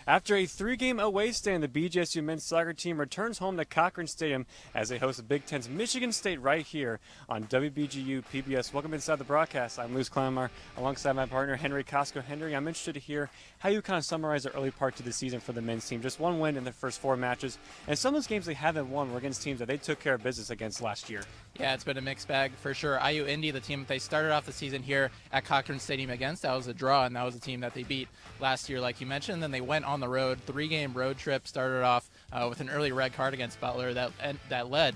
After a 3-game away stand, the BGSU men's soccer team returns home to Cochrane Stadium as they host Big Ten's Michigan State right here on WBGU PBS. Welcome inside the broadcast. I'm Luis Clamar alongside my partner Henry Costco. Henry, I'm interested to hear how you kind of summarize the early part of the season for the men's team. Just one win in the first 4 matches, and some of those games they haven't won were against teams that they took care of business against last year. Yeah, it's been a mixed bag for sure. IU Indy, the team they started off the season here at Cochrane Stadium against, that was a draw, and that was a team that they beat last year, like you mentioned. Then they went on the road, 3-game road trip, started off with an early red card against Butler that led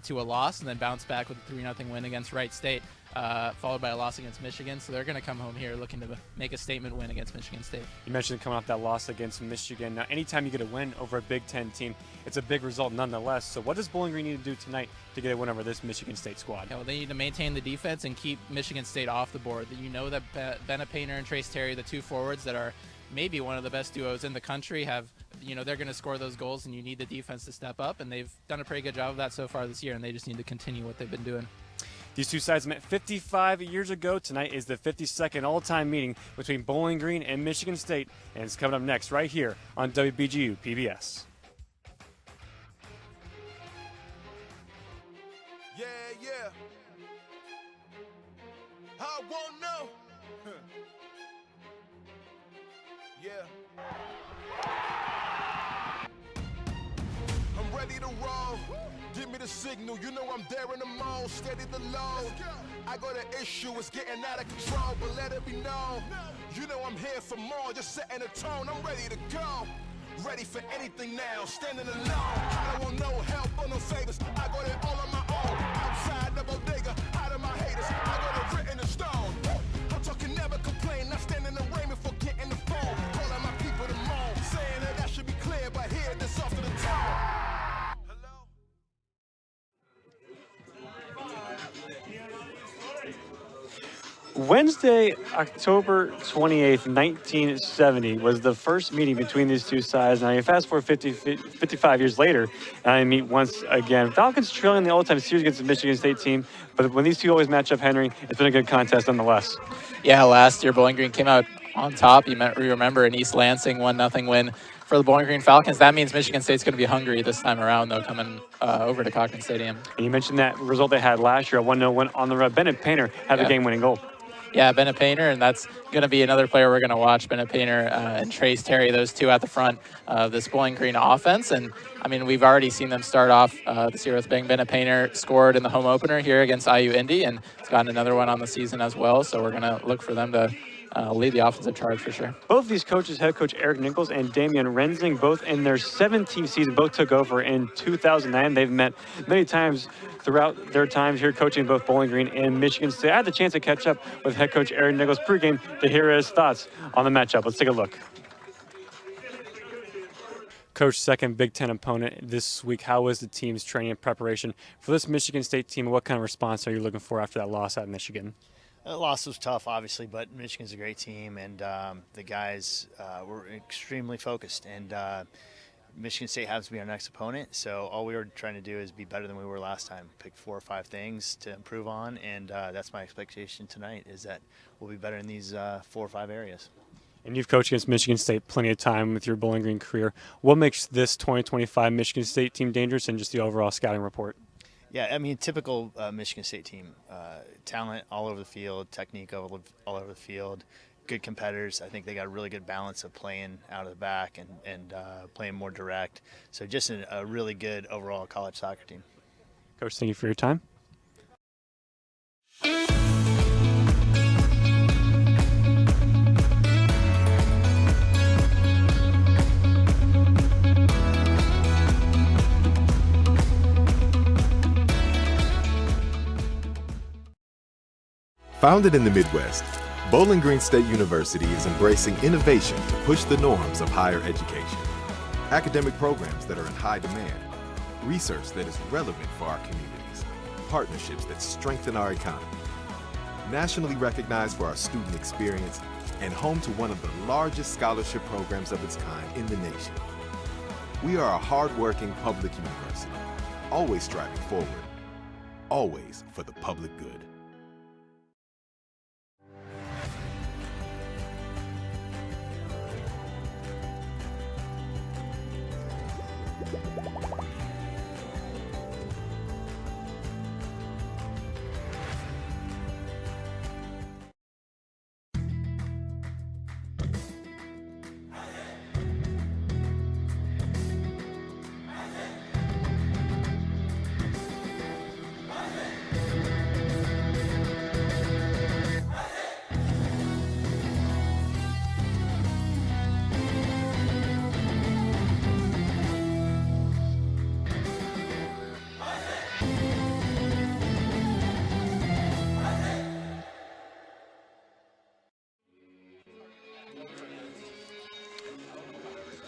to a loss, and then bounced back with a 3-0 win against Wright State, followed by a loss against Michigan. So they're going to come home here looking to make a statement win against Michigan State. You mentioned coming off that loss against Michigan. Now, anytime you get a win over a Big Ten team, it's a big result nonetheless. So what does Bowling Green need to do tonight to get a win over this Michigan State squad? Yeah, well, they need to maintain the defense and keep Michigan State off the board. You know that Bennett Painter and Trace Terry, the two forwards that are maybe one of the best duos in the country, they're going to score those goals, and you need the defense to step up, and they've done a pretty good job of that so far this year, and they just need to continue what they've been doing. These two sides met 55 years ago. Tonight is the 52nd all-time meeting between Bowling Green and Michigan State, and it's coming up next right here on WBGU PBS. Yeah. I won't know. Yeah. I'm ready to roll. Give me the signal, you know I'm there in the mode, steady the load. I got an issue, it's getting out of control, but let it be known. You know I'm here for more, just setting a tone, I'm ready to go. Ready for anything now, standing alone. I don't want no help or no favors, I got it all on my own. Outside the bodega, out of my haters, I got it written in stone. I'm talking never complain, I stand in the rain before getting the phone. Calling my people to moan, saying that I should be clear, but here this off to the top. Wednesday, October 28th, 1970 was the first meeting between these two sides. Now you fast forward 55 years later, and I meet once again. Falcons trailing the all-time series against the Michigan State team, but when these two always match up, Henry, it's been a good contest nonetheless. Yeah, last year Bowling Green came out on top. You remember an East Lansing 1-0 win for the Bowling Green Falcons. That means Michigan State's going to be hungry this time around, though, coming over to Cochrane Stadium. And you mentioned that result they had last year, a 1-0 win on the road. Bennett Painter had the game-winning goal. Yeah, Bennett Painter, and that's going to be another player we're going to watch, Bennett Painter and Trace Terry, those two at the front of this Bowling Green offense. And, I mean, we've already seen them start off this year with bang. Bennett Painter scored in the home opener here against IU Indy, and it's gotten another one on the season as well. So we're going to look for them to lead the offensive charge for sure. Both of these coaches, head coach Eric Nichols and Damian Rensing, both in their 17th season, both took over in 2009. They've met many times throughout their times here coaching both Bowling Green and Michigan State. I had the chance to catch up with head coach Eric Nichols pregame to hear his thoughts on the matchup. Let's take a look. Coach, second Big Ten opponent this week. How was the team's training and preparation for this Michigan State team? What kind of response are you looking for after that loss at Michigan? The loss was tough, obviously, but Michigan's a great team, and the guys were extremely focused. And Michigan State happens to be our next opponent, so all we were trying to do is be better than we were last time. Pick 4 or 5 things to improve on, and that's my expectation tonight, is that we'll be better in these 4 or 5 areas. And you've coached against Michigan State plenty of time with your Bowling Green career. What makes this 2025 Michigan State team dangerous, and just the overall scouting report? Yeah, I mean, typical Michigan State team. Talent all over the field, technique all over the field, good competitors. I think they got a really good balance of playing out of the back and playing more direct. So just a really good overall college soccer team. Coach, thank you for your time. Founded in the Midwest, Bowling Green State University is embracing innovation to push the norms of higher education. Academic programs that are in high demand, research that is relevant for our communities, partnerships that strengthen our economy. Nationally recognized for our student experience and home to one of the largest scholarship programs of its kind in the nation. We are a hard-working public university, always striving forward, always for the public good.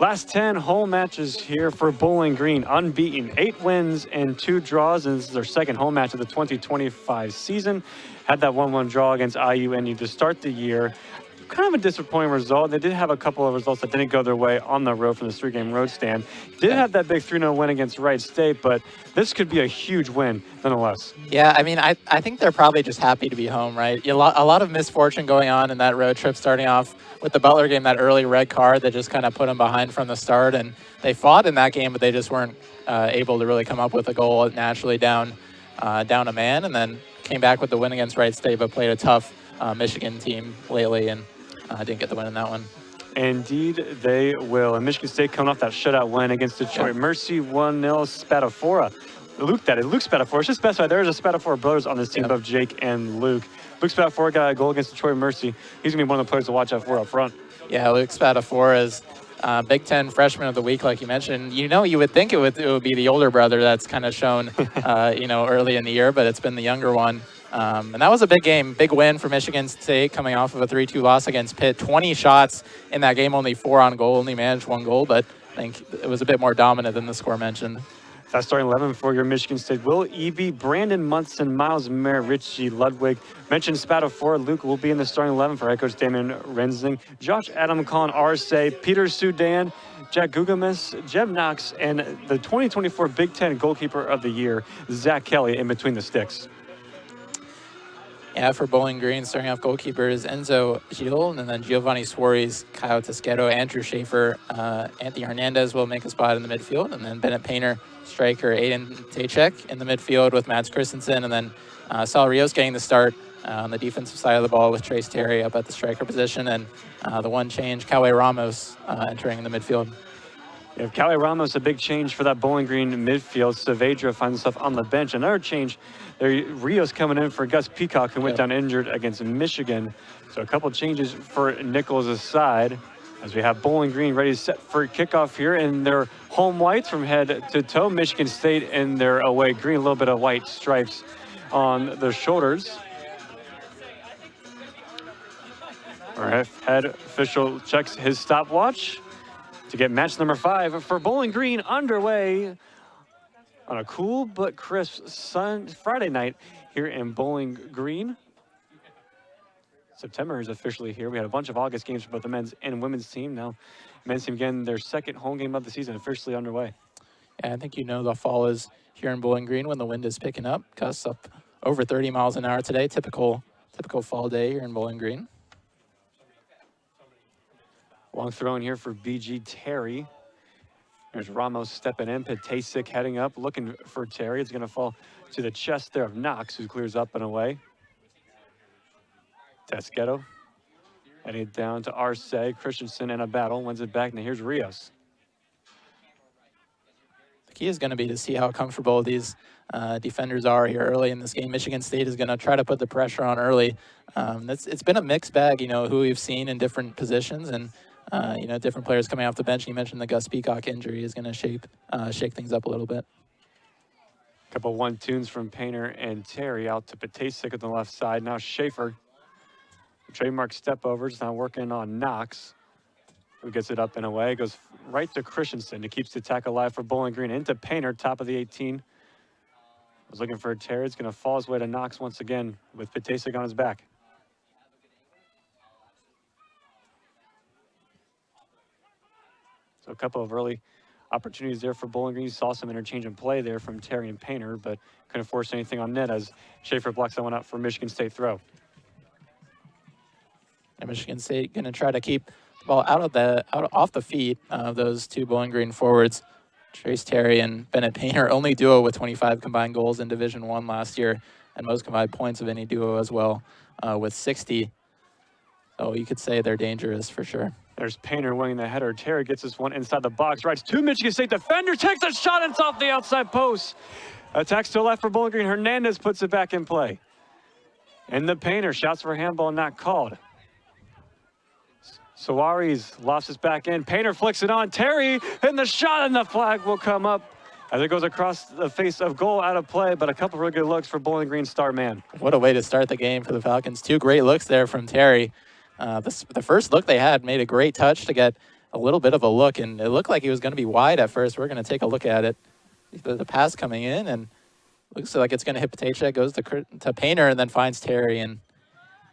Last 10 home matches here for Bowling Green, unbeaten, 8 wins and 2 draws, and this is their second home match of the 2025 season. Had that 1-1 draw against IU to start the year. Kind of a disappointing result. They did have a couple of results that didn't go their way on the road from the 3-game road stand. Did have that big 3-0 win against Wright State, but this could be a huge win nonetheless. Yeah, I mean, I think they're probably just happy to be home, right? A lot of misfortune going on in that road trip, starting off with the Butler game, that early red card that just kind of put them behind from the start. And they fought in that game, but they just weren't able to really come up with a goal naturally down a man. And then came back with the win against Wright State, but played a tough Michigan team lately and didn't get the win in that one. Indeed, they will. And Michigan State coming off that shutout win against Detroit. Mercy 1-0, Spadafora. Luke Spadafora. It's just specified there's a Spadafora brothers on this team above Jake and Luke. Luke Spadafora got a goal against Detroit Mercy. He's going to be one of the players to watch out for up front. Yeah, Luke Spadafora is Big Ten Freshman of the Week, like you mentioned. You would think it would be the older brother that's kind of shown, early in the year, but it's been the younger one. And that was a big game, big win for Michigan State coming off of a 3-2 loss against Pitt. 20 shots in that game, only 4 on goal, only managed 1 goal, but I think it was a bit more dominant than the score mentioned. That's starting 11 for your Michigan State. Will Eby, Brandon Munson, Miles Mayer, Richie Ludwig. Mentioned Spadafora. Luke will be in the starting 11 for head coach Damon Rensing. Josh Adam, Colin Arce, Peter Sudan, Jack Gugamis, Jeb Knox, and the 2024 Big Ten Goalkeeper of the Year, Zach Kelly, in between the sticks. Yeah, for Bowling Green, starting off goalkeepers, Enzo Gil, and then Giovanni Suarez, Kyle Tosquedo, Andrew Schaefer, Anthony Hernandez will make a spot in the midfield, and then Bennett Painter, striker, Aiden Tachek in the midfield with Mads Christensen, and then Sal Rios getting the start on the defensive side of the ball with Trace Terry up at the striker position, and the one change, Kawe Ramos entering the midfield. You have Callie Ramos, a big change for that Bowling Green midfield. Saavedra finds himself on the bench. Another change, there, Rios coming in for Gus Peacock, who went down injured against Michigan. So a couple changes for Nichols' side as we have Bowling Green ready to set for kickoff here in their home whites from head to toe. Michigan State in their away green, a little bit of white stripes on their shoulders. Our head official checks his stopwatch to get match number 5 for Bowling Green underway on a cool but crisp Friday night here in Bowling Green. September is officially here. We had a bunch of August games for both the men's and women's team. Now, men's team getting their second home game of the season officially underway. Yeah, I think the fall is here in Bowling Green when the wind is picking up. Gusts up over 30 miles an hour today. Typical fall day here in Bowling Green. Long throw in here for BG Terry. There's Ramos stepping in. Patasik heading up, looking for Terry. It's going to fall to the chest there of Knox, who clears up and away. Tosquedo heading it down to Arce. Christensen in a battle, wins it back, and here's Rios. The key is going to be to see how comfortable these defenders are here early in this game. Michigan State is going to try to put the pressure on early. It's been a mixed bag, who we've seen in different positions, and different players coming off the bench. You mentioned the Gus Peacock injury is going to shake things up a little bit. Couple 1-2s from Painter and Terry out to Patasik on the left side. Now Schaefer. Trademark step overs, now working on Knox, who gets it up and away. Goes right to Christensen, who keeps the attack alive for Bowling Green. Into Painter, top of the 18. Was looking for Terry. It's going to fall his way to Knox once again with Patasik on his back. So a couple of early opportunities there for Bowling Green. You saw some interchange in play there from Terry and Painter, but couldn't force anything on net as Schaefer blocks that one out for Michigan State throw. And Michigan State going to try to keep the ball off the feet of those two Bowling Green forwards, Trace Terry and Bennett Painter, only duo with 25 combined goals in Division I last year, and most combined points of any duo as well, with 60. So you could say they're dangerous for sure. There's Painter winning the header. Terry gets this one inside the box, rights to Michigan State defender, takes a shot, and it's off the outside post. Attacks to the left for Bowling Green. Hernandez puts it back in play. And the Painter shots for handball, not called. Suarez lofts it back in. Painter flicks it on. Terry, and the shot, and the flag will come up as it goes across the face of goal, out of play, but a couple of really good looks for Bowling Green star man. What a way to start the game for the Falcons. Two great looks there from Terry. The first look they had made a great touch to get a little bit of a look, and it looked like he was going to be wide at first. We're going to take a look at it. The pass coming in, and looks like it's going to hit Patachek, goes to Painter, and then finds Terry, and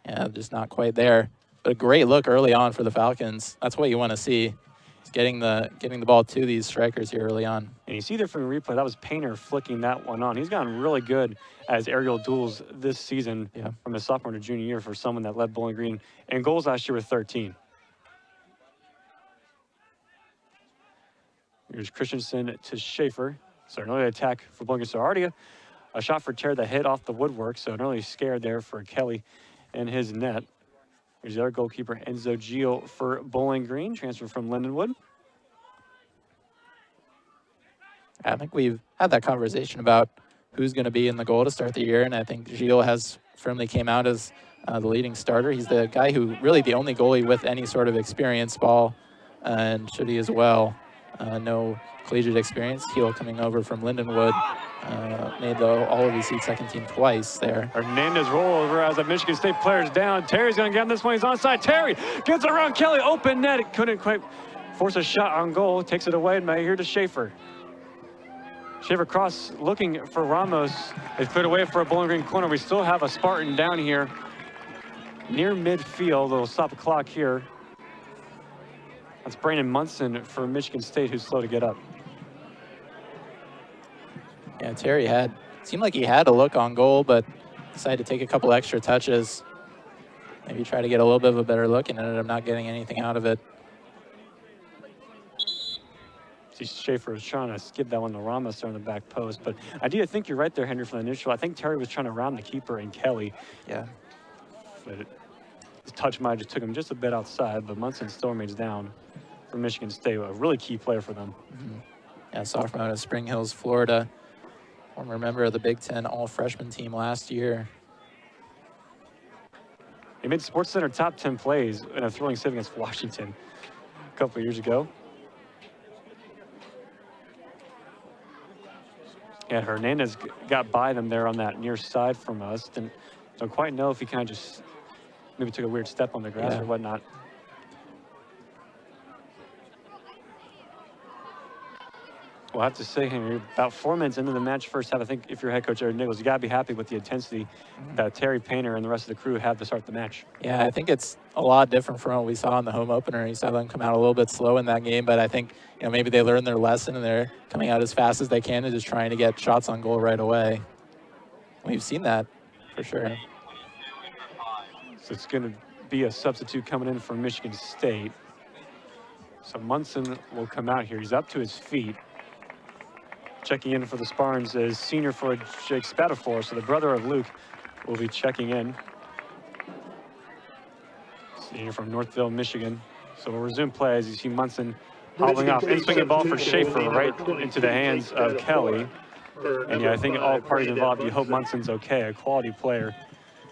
yeah, just not quite there. But a great look early on for the Falcons. That's what you want to see. It's getting the ball to these strikers here early on. And you see there from the replay, that was Painter flicking that one on. He's gotten really good as aerial duels this season from his sophomore to junior year for someone that led Bowling Green in goals last year with 13. Here's Christensen to Schaefer. So an early attack for Bowling Green. So already a shot for Terry that hit off the woodwork. So an early scare there for Kelly and his net. Here's the other goalkeeper, Enzo Gio for Bowling Green, transferred from Lindenwood. I think we've had that conversation about who's going to be in the goal to start the year, and I think Gio has firmly came out as the leading starter. He's the guy who really the only goalie with any sort of experience, Ball and Shitty as well. No collegiate experience. Keel coming over from Lindenwood. Made all of his seat second team twice there. Hernandez rollover as a Michigan State player's down. Terry's going to get him this one. He's onside. Terry gets it around Kelly. Open net. Couldn't quite force a shot on goal. Takes it away. And here to Schaefer. Schaefer cross looking for Ramos. It's cleared away for a Bowling Green corner. We still have a Spartan down here near midfield. They'll stop the clock here. That's Brandon Munson for Michigan State, who's slow to get up. Yeah, Terry seemed like he had a look on goal, but decided to take a couple extra touches. Maybe try to get a little bit of a better look and ended up not getting anything out of it. See, Schaefer was trying to skip that one to Ramos there on the back post. But I do think you're right there, Henry, from the initial. I think Terry was trying to round the keeper and Kelly. Yeah. But his touch might have just took him just a bit outside, but Munson still remains down for Michigan State, a really key player for them. Mm-hmm. Yeah, sophomore out of Spring Hills, Florida. Former member of the Big Ten all-freshman team last year. He made SportsCenter top 10 plays in a thrilling save against Washington a couple of years ago. And Hernandez got by them there on that near side from us. Don't quite know if he kind of just maybe took a weird step on the grass or whatnot. We'll have to say, Henry, about 4 minutes into the match first half, I think if you're head coach Eric Nichols, you got to be happy with the intensity that Terry Painter and the rest of the crew had to start the match. Yeah, I think it's a lot different from what we saw in the home opener. You saw them come out a little bit slow in that game, but I think maybe they learned their lesson and they're coming out as fast as they can and just trying to get shots on goal right away. We've seen that for sure. So it's going to be a substitute coming in for Michigan State. So Munson will come out here. He's up to his feet. Checking in for the Spartans is senior for Jake Spatafor, so the brother of Luke will be checking in. Senior from Northville, Michigan. So we'll resume play as you see Munson hobbling off. In-swinging ball for Schaefer right into the hands of Kelly. And yeah, I think all parties involved, you hope Munson's okay, a quality player.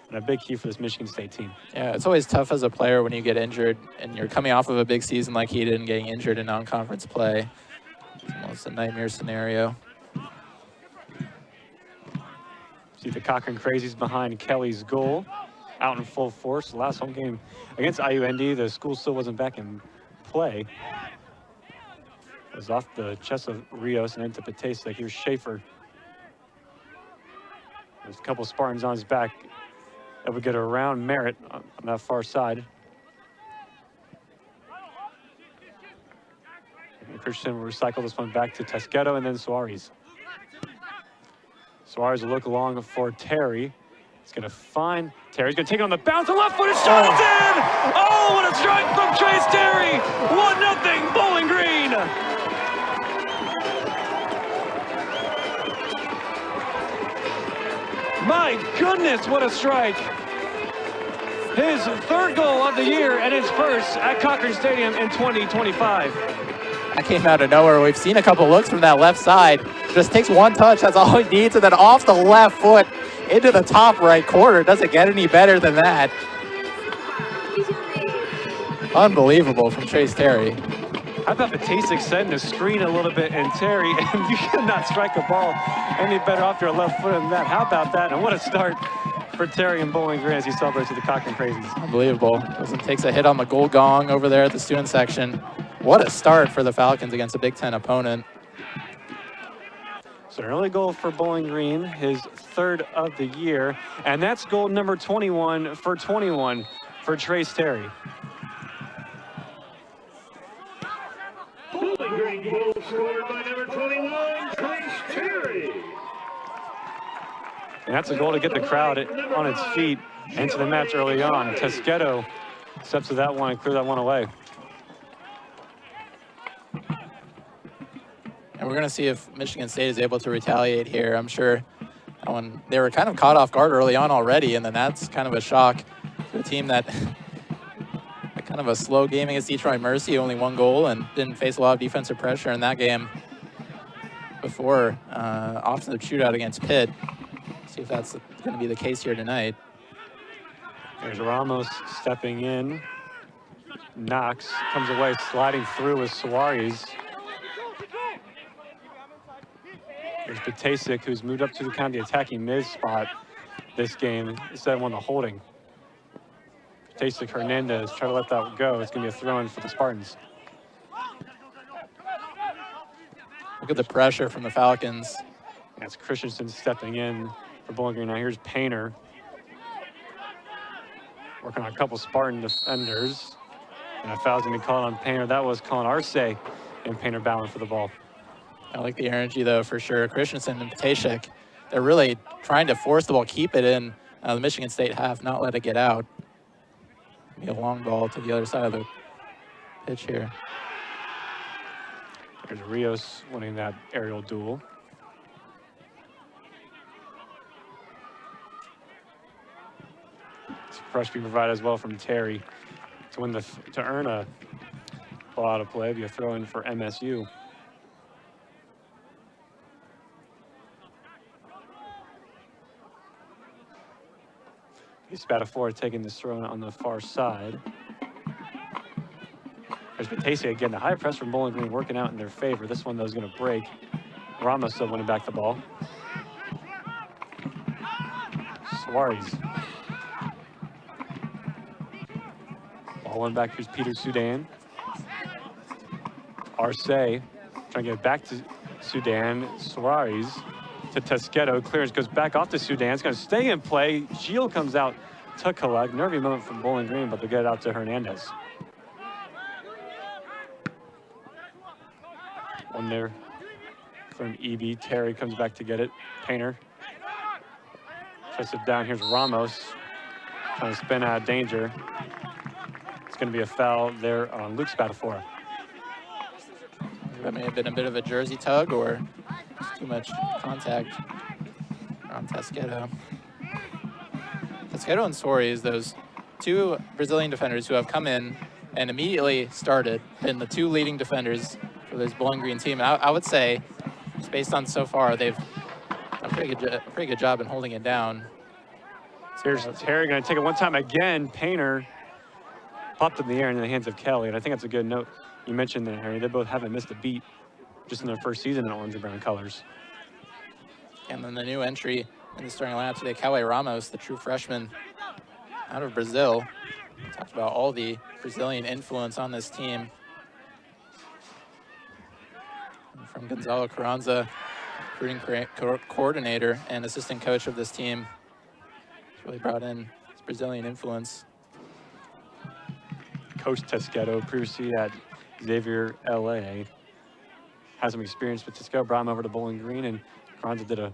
And a big key for this Michigan State team. Yeah, it's always tough as a player when you get injured and you're coming off of a big season like he did and getting injured in non-conference play. It's almost a nightmare scenario. See the Cochrane Crazies behind Kelly's goal, out in full force. The last home game against IUND, the school still wasn't back in play. It was off the chest of Rios and into Patesa. Here's Schaefer. There's a couple Spartans on his back that would get around Merritt on that far side. And Christian will recycle this one back to Tesqueto and then Suarez. Suarez will look along for Terry. He's going to find Terry. He's going to take it on the bounce. The left footed shot is in! Oh, what a strike from Trace Terry! 1-0 Bowling Green! My goodness, what a strike! His third goal of the year and his first at Cochrane Stadium in 2025. That came out of nowhere. We've seen a couple looks from that left side. Just takes one touch, that's all he needs, and then off the left foot into the top right corner. Doesn't get any better than that. Unbelievable from Trace Terry. How about Patasic setting the screen a little bit, and Terry, and you cannot strike a ball any better off your left foot than that. How about that? And what a start for Terry and Bowling Green as he celebrates with the Cochrane Crazies. Unbelievable. Takes a hit on the goal gong over there at the student section. What a start for the Falcons against a Big Ten opponent. So an early goal for Bowling Green, his third of the year, and that's goal number 21 for Trace Terry. Bowling Green goal scored by number 21, Trace Terry. And that's a goal to get the crowd on its feet into the match early on. Tesqueto steps to that one and clear that one away. And we're going to see if Michigan State is able to retaliate here. I'm sure that one, they were kind of caught off guard early on already, and then that's kind of a shock to a team that kind of a slow game against Detroit Mercy, only one goal, and didn't face a lot of defensive pressure in that game before offensive shootout against Pitt. See if that's going to be the case here tonight. There's Ramos stepping in. Knox comes away, sliding through with Suarez. There's Patasic, who's moved up to the kind of the attacking mid spot this game instead of one of the holding. Patasic, Hernandez, try to let that go. It's going to be a throw-in for the Spartans. Look at the pressure from the Falcons. That's Christensen stepping in for Bowling Green. Now here's Painter. Working on a couple Spartan defenders. And a foul's going to be called on Painter. That was Colin Arce, and Painter battling for the ball. I like the energy, though, for sure. Christensen and Patasic, they're really trying to force the ball, keep it in the Michigan State half, not let it get out. Be a long ball to the other side of the pitch here. There's Rios winning that aerial duel. It's a rush being provided as well from Terry to earn a ball out of play. Be a throw in for MSU. Spatafora taking this throw on the far side. There's Patasic again. The high press from Bowling Green working out in their favor. This one, though, is going to break. Ramos still winning back the ball. Suarez. Ball one back. Here's Peter Sudan. Arce trying to get it back to Sudan. Suarez to Tesqueto. Clearance goes back off to Sudan. It's going to stay in play. Shield comes out to collect. Nervy moment from Bowling Green, but they'll get it out to Hernandez. One there from EB. Terry comes back to get it. Painter tries it down. Here's Ramos trying to spin out of danger. It's going to be a foul there on Luke Spatafora. That may have been a bit of a jersey tug or just too much contact on Tesqueto. Tesqueto and Suarez, those two Brazilian defenders who have come in and immediately started, been the two leading defenders for this Bowling Green team. And I would say, just based on so far, they've done a pretty good job in holding it down. Here's Terry going to take it one time again. Painter popped in the air in the hands of Kelly, and I think that's a good note. You mentioned that, Harry. They both haven't missed a beat just in their first season in orange and brown colors. And then the new entry in the starting lineup today, Cauê Ramos, the true freshman out of Brazil. We talked about all the Brazilian influence on this team. And from Gonzalo Carranza, recruiting coordinator and assistant coach of this team. He's really brought in his Brazilian influence. Coach Tesqueto, previously at Xavier LA, has some experience with Tesqueto, brought him over to Bowling Green, and Carranza did a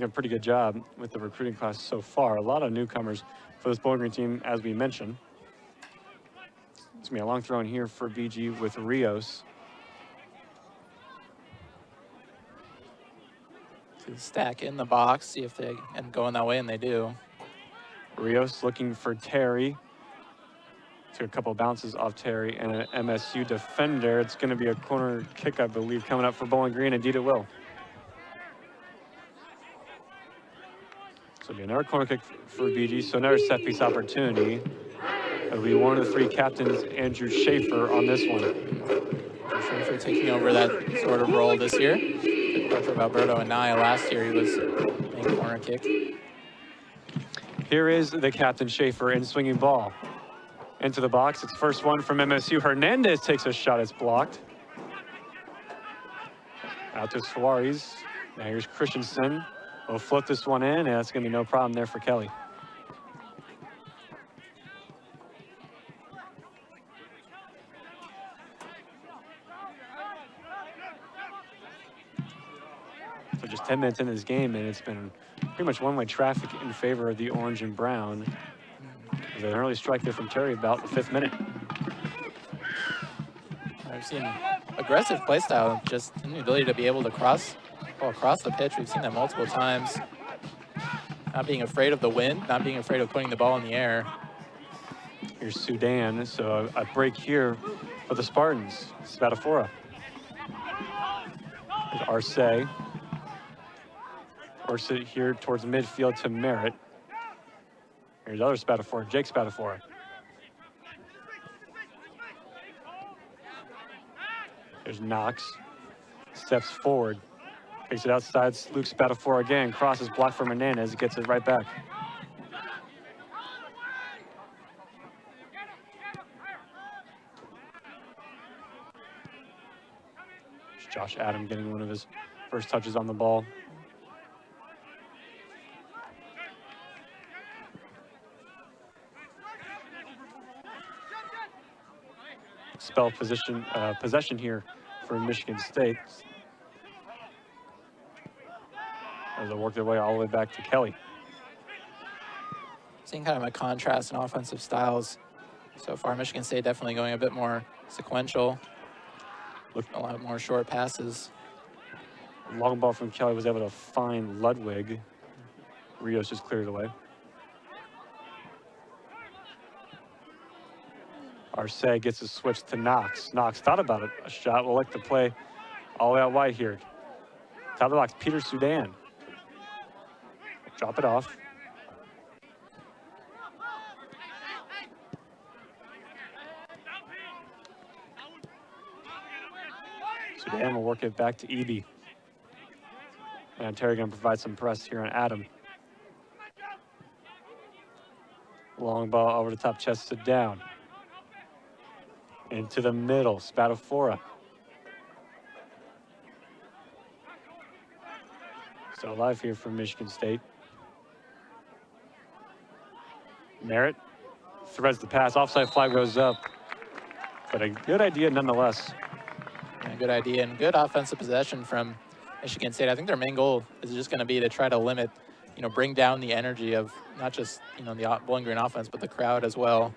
pretty good job with the recruiting class so far. A lot of newcomers for this Bowling Green team, as we mentioned. It's going to be a long throw in here for BG with Rios. To stack in the box, see if they end going that way, and they do. Rios looking for Terry. Took a couple bounces off Terry and an MSU defender. It's going to be a corner kick, I believe, coming up for Bowling Green. Indeed, it will. So it'll be another corner kick for BG. So another set piece opportunity. It'll be one of the three captains, Andrew Schaefer, on this one. Schaefer taking over that sort of role this year. Good coach of Alberto and Naya last year. He was making corner kick. Here is the captain, Schaefer, in swinging ball. into the box. It's first one from MSU. Hernandez takes a shot. It's blocked. Out to Suarez. Now here's Christensen. We'll flip this one in, and that's going to be no problem there for Kelly. So just 10 minutes into this game, and it's been pretty much one-way traffic in favor of the orange and brown. There's an early strike there from Terry about the 5th minute. I've seen aggressive play style, just the ability to be able to go across the pitch. We've seen that multiple times. Not being afraid of the wind, not being afraid of putting the ball in the air. Here's Sudan, so a break here for the Spartans. Spadafora. There's Arce. Works it here towards midfield to Merritt. Here's other Spadafora, Jake Spadafora. There's Knox. Steps forward. Takes it outside. Luke Spadafora again. Crosses blocked from Hernandez. Gets it right back. There's Josh Adam getting one of his first touches on the ball. Spell possession here for Michigan State. As they work their way all the way back to Kelly. Seeing kind of a contrast in offensive styles so far. Michigan State definitely going a bit more sequential. A lot more short passes. Long ball from Kelly was able to find Ludwig. Rios just cleared it away. Arce gets a switch to Knox. Knox thought about it, a shot. We'll like to play all the way out wide here. Top of the box, Peter Sudan. Drop it off. Sudan will work it back to Eby. And Terry going to provide some press here on Adam. Long ball over the top, chested down. Into the middle, Spadafora. Still alive here from Michigan State. Merritt threads the pass. Offside flag goes up. But a good idea nonetheless. Yeah, good idea and good offensive possession from Michigan State. I think their main goal is just going to be to try to limit, bring down the energy of not just, the Bowling Green offense, but the crowd as well.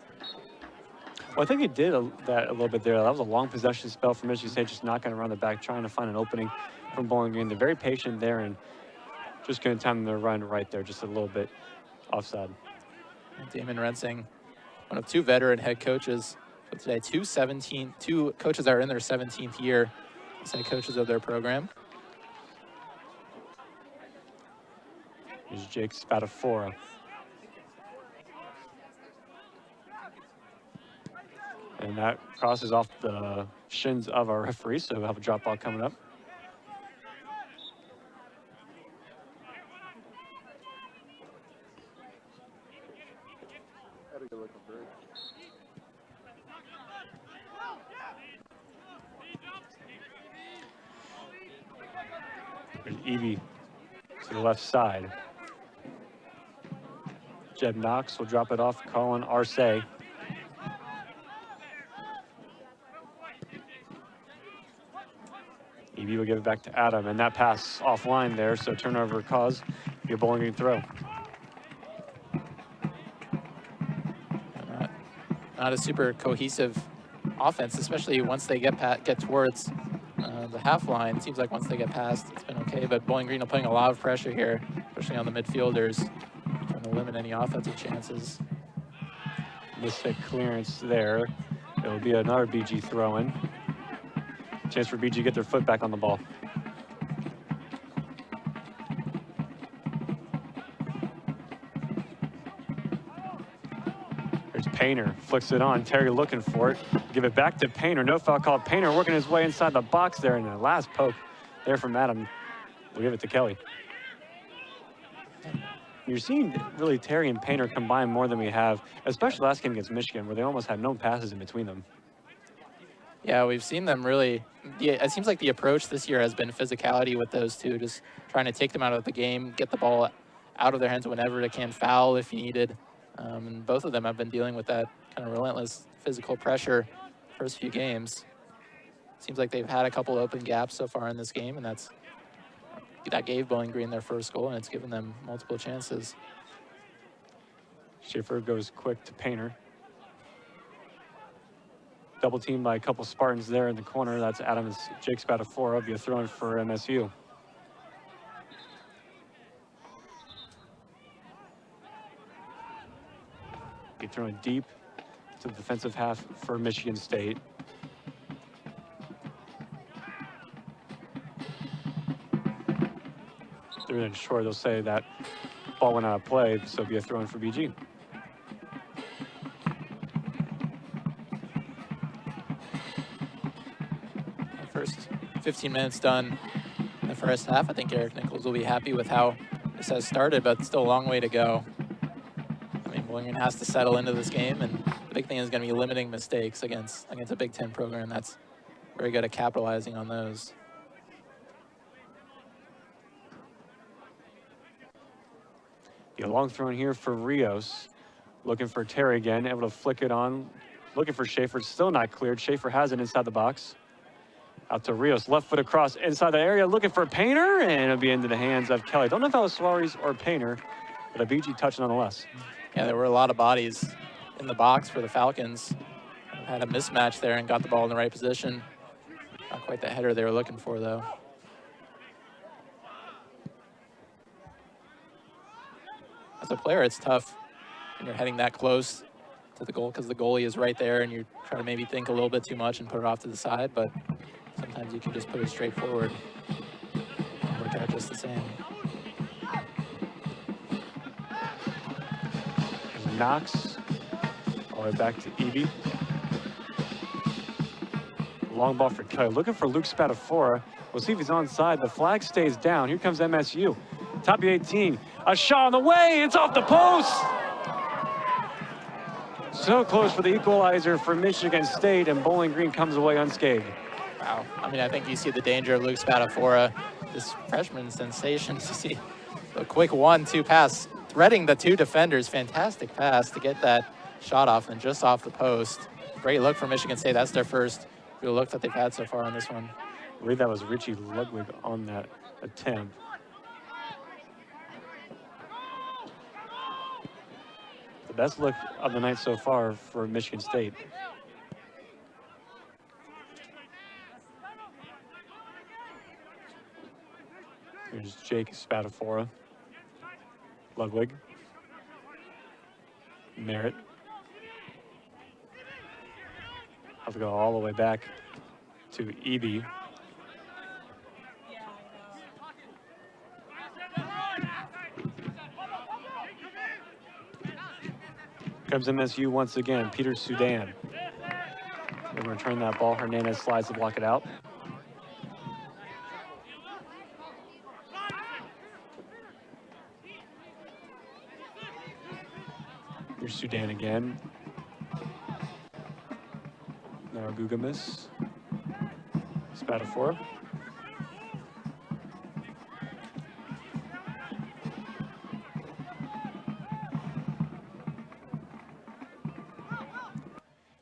Well, I think he did that a little bit there. That was a long possession spell for Michigan State, just knocking around the back, trying to find an opening from Bowling Green. They're very patient there and just going to time their run right there, just a little bit offside. And Damon Rensing, one of 2 veteran head coaches for today. 2 coaches that are in their 17th year as head coaches of their program. Here's Jake Spadafora. And that crosses off the shins of our referee, so we'll have a drop ball coming up. There's Eby to the left side. Jeb Knox will drop it off, Colin Arce. Eby will give it back to Adam, and that pass offline there, so turnover cause, be a Bowling Green throw. Not a super cohesive offense, especially once they get towards the half line. It seems like once they get past, it's been okay, but Bowling Green are putting a lot of pressure here, especially on the midfielders, trying to limit any offensive chances. Mishit clearance there. It will be another BG throw-in. Chance for BG to get their foot back on the ball. There's Painter, flicks it on. Terry looking for it. Give it back to Painter. No foul called. Painter working his way inside the box there, and the last poke there from Adam. We'll give it to Kelly. You're seeing really Terry and Painter combine more than we have, especially last game against Michigan, where they almost had no passes in between them. Yeah, we've seen them really. It seems like the approach this year has been physicality with those two, just trying to take them out of the game, get the ball out of their hands whenever they can, foul if needed. And both of them have been dealing with that kind of relentless physical pressure first few games. Seems like they've had a couple open gaps so far in this game, and that gave Bowling Green their first goal, and it's given them multiple chances. Schaefer goes quick to Painter. Double teamed by a couple Spartans there in the corner. That's Adams, Jake Spatafora, be a throw-in for MSU. Be thrown deep to the defensive half for Michigan State. Through and short, they'll say that ball went out of play, so it'll be a throw-in for BG. First 15 minutes done in the first half. I think Eric Nichols will be happy with how this has started, but still a long way to go. I mean, Bowling Green has to settle into this game, and the big thing is going to be limiting mistakes against a Big Ten program that's very good at capitalizing on those. A long throw in here for Rios. Looking for Terry again, able to flick it on. Looking for Schaefer, still not cleared. Schaefer has it inside the box. Out to Rios, left foot across inside the area, looking for Painter, and it'll be into the hands of Kelly. Don't know if that was Suarez or Painter, but a BG touch nonetheless. Yeah, there were a lot of bodies in the box for the Falcons. Had a mismatch there and got the ball in the right position. Not quite the header they were looking for, though. As a player, it's tough when you're heading that close to the goal because the goalie is right there and you try to maybe think a little bit too much and put it off to the side, but sometimes you can just put it straight forward and work out just the same. Knox, all the way back to Eby. Long ball for Kelly, looking for Luke Spatafora. We'll see if he's onside. The flag stays down. Here comes MSU. Top of 18. A shot on the way. It's off the post. So close for the equalizer for Michigan State, and Bowling Green comes away unscathed. Wow. I mean, I think you see the danger of Luke Spatafora, this freshman sensation. You see a quick 1-2 pass, threading the two defenders. Fantastic pass to get that shot off and just off the post. Great look for Michigan State. That's their first real look that they've had so far on this one. I believe that was Richie Ludwig on that attempt. The best look of the night so far for Michigan State. Here's Jake Spatafora. Ludwig. Merritt. Have to go all the way back to Eby. Comes MSU once again, Peter Sudan. They're going to return that ball. Hernandez slides to block it out. Here's Sudan again. Now Gugamis. Spatafora.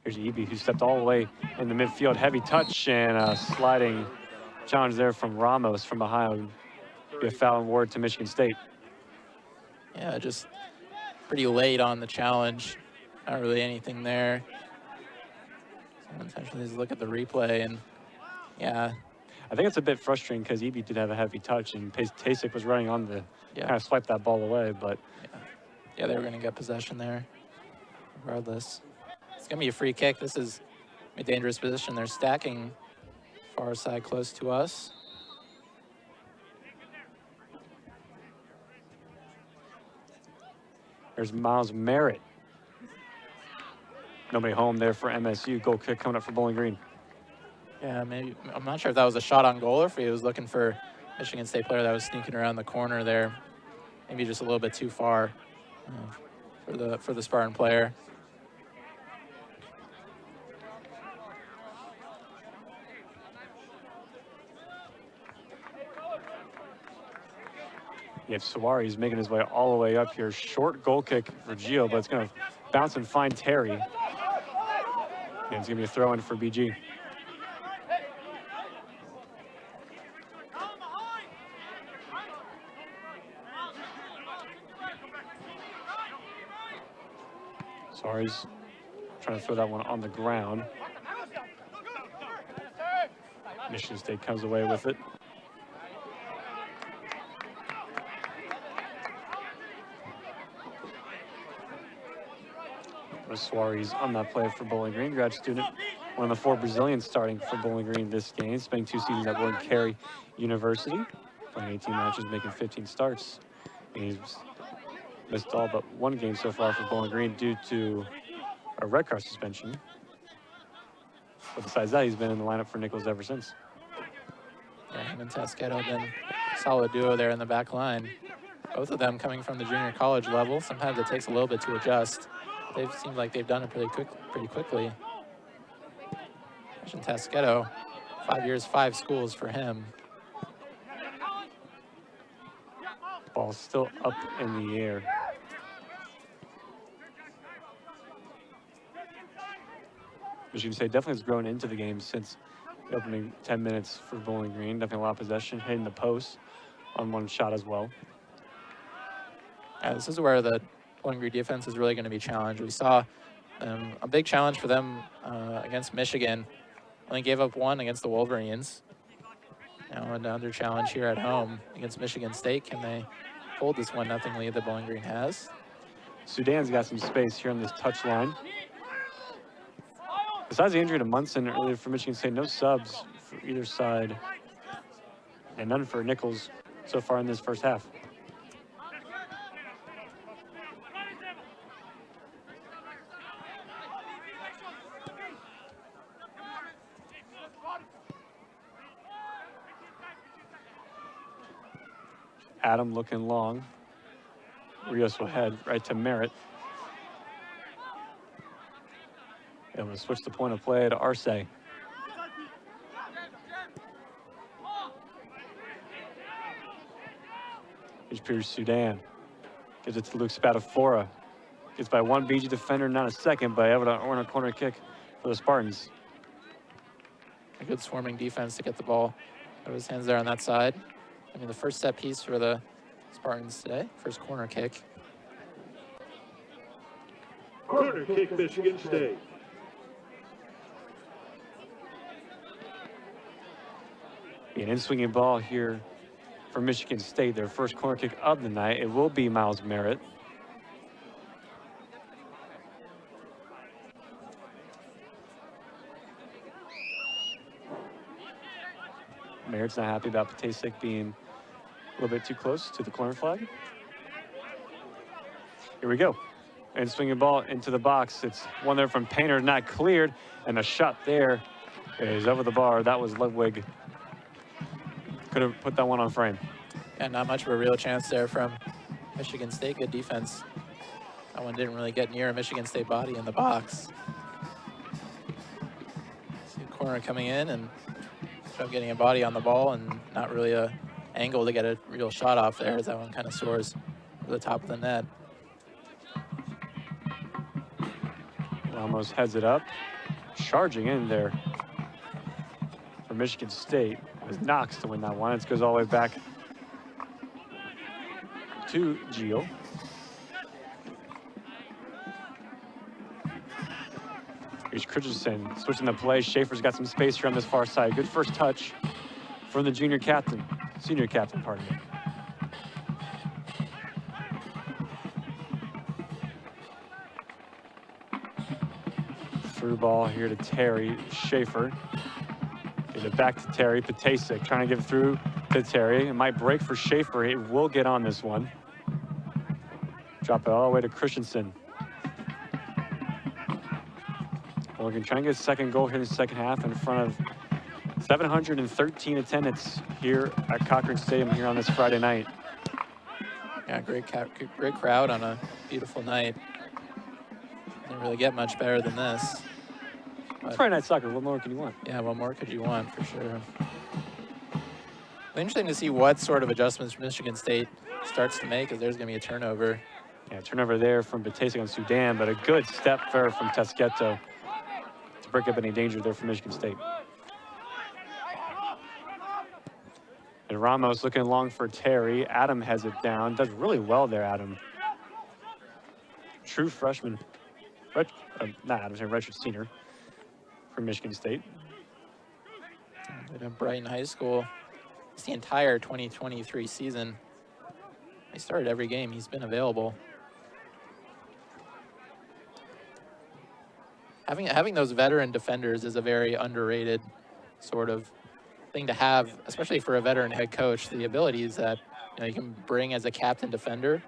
Here's Eby, who stepped all the way in the midfield. Heavy touch and a sliding challenge there from Ramos from behind. Be a foul award to Michigan State. Yeah, just pretty late on the challenge. Not really anything there. Intentionally just look at the replay, and yeah. I think it's a bit frustrating because Eby did have a heavy touch and Tasik was running on the kind of swipe that ball away, but yeah, they were going to get possession there regardless. It's going to be a free kick. This is a dangerous position. They're stacking far side close to us. There's Miles Merritt. Nobody home there for MSU. Goal kick coming up for Bowling Green. Yeah, maybe. I'm not sure if that was a shot on goal or if he was looking for Michigan State player that was sneaking around the corner there. maybe just a little bit too far for the Spartan player. You have Suarez making his way all the way up here. Short goal kick for Gio, but it's going to bounce and find Terry. And it's going to be a throw in for BG. Suarez trying to throw that one on the ground. Michigan State comes away with it. Suarez on that play for Bowling Green, grad student, one of the 4 Brazilians starting for Bowling Green this game, spending 2 seasons at William Carey University, playing 18 matches, making 15 starts. And he's missed all but 1 game so far for Bowling Green due to a red card suspension. But besides that, he's been in the lineup for Nichols ever since. Yeah, him and Tasqueto have been a solid duo there in the back line. Both of them coming from the junior college level. Sometimes it takes a little bit to adjust. They've seemed like they've done it pretty quickly. Mentioned Tasqueto, 5 years, 5 schools for him. Ball's still up in the air. Michigan State definitely has grown into the game since the opening 10 minutes for Bowling Green. Definitely a lot of possession, hitting the post on 1 shot as well. This is where the Bowling Green defense is really going to be challenged. We saw a big challenge for them against Michigan. Only gave up 1 against the Wolverines. Now another challenge here at home against Michigan State. Can they hold this 1-0 lead that Bowling Green has? Sudan's got some space here on this touch line. Besides the injury to Munson earlier for Michigan State, no subs for either side. And none for Nichols so far in this first half. Adam looking long. Rios will head right to Merritt. Able to switch the point of play to Arce. Here's Peter Sudan. Gives it to Luke Spatafora. Gets by 1 BG defender, not a second, but able to earn a corner kick for the Spartans. A good swarming defense to get the ball out of his hands there on that side. I mean, the first set piece for the Spartans today, first corner kick. Corner kick, Michigan State. An in-swinging ball here for Michigan State, their first corner kick of the night. It will be Miles Merritt. Merritt's not happy about Patasek being a little bit too close to the corner flag. Here we go. And swinging ball into the box. It's one there from Painter, not cleared. And the shot there is over the bar. That was Ludwig. Could have put that one on frame. Yeah, not much of a real chance there from Michigan State. Good defense. That one didn't really get near a Michigan State body in the box. See the corner coming in and getting a body on the ball and not really a angle to get a real shot off there as that one kind of soars to the top of the net. Almost heads it up. Charging in there for Michigan State. It was Knox to win that one. It goes all the way back to Gio. Here's Christensen switching the play. Schaefer's got some space here on this far side. Good first touch from the senior captain, pardon me. Through ball here to Terry. Schaefer. Gives it back to Terry. Patasek trying to get through to Terry. It might break for Schaefer. It will get on this one. Drop it all the way to Christensen. We're going to try and get a second goal here in the second half in front of 713 attendance here at Cochrane Stadium here on this Friday night. Yeah, great crowd on a beautiful night. Didn't really get much better than this. It's Friday night soccer. What more can you want? Yeah, what more could you want, for sure. Interesting to see what sort of adjustments Michigan State starts to make, as there's going to be a turnover. Yeah, turnover there from Batasic on Sudan, but a good step there from Tesqueto to break up any danger there for Michigan State. And Ramos looking long for Terry. Adam has it down. Does really well there, Adam. True freshman. Not Adam, redshirt senior from Michigan State. At Brighton High School. It's the entire 2023 season. He started every game. He's been available. Having those veteran defenders is a very underrated sort of thing to have, especially for a veteran head coach. The abilities that you can bring as a captain defender,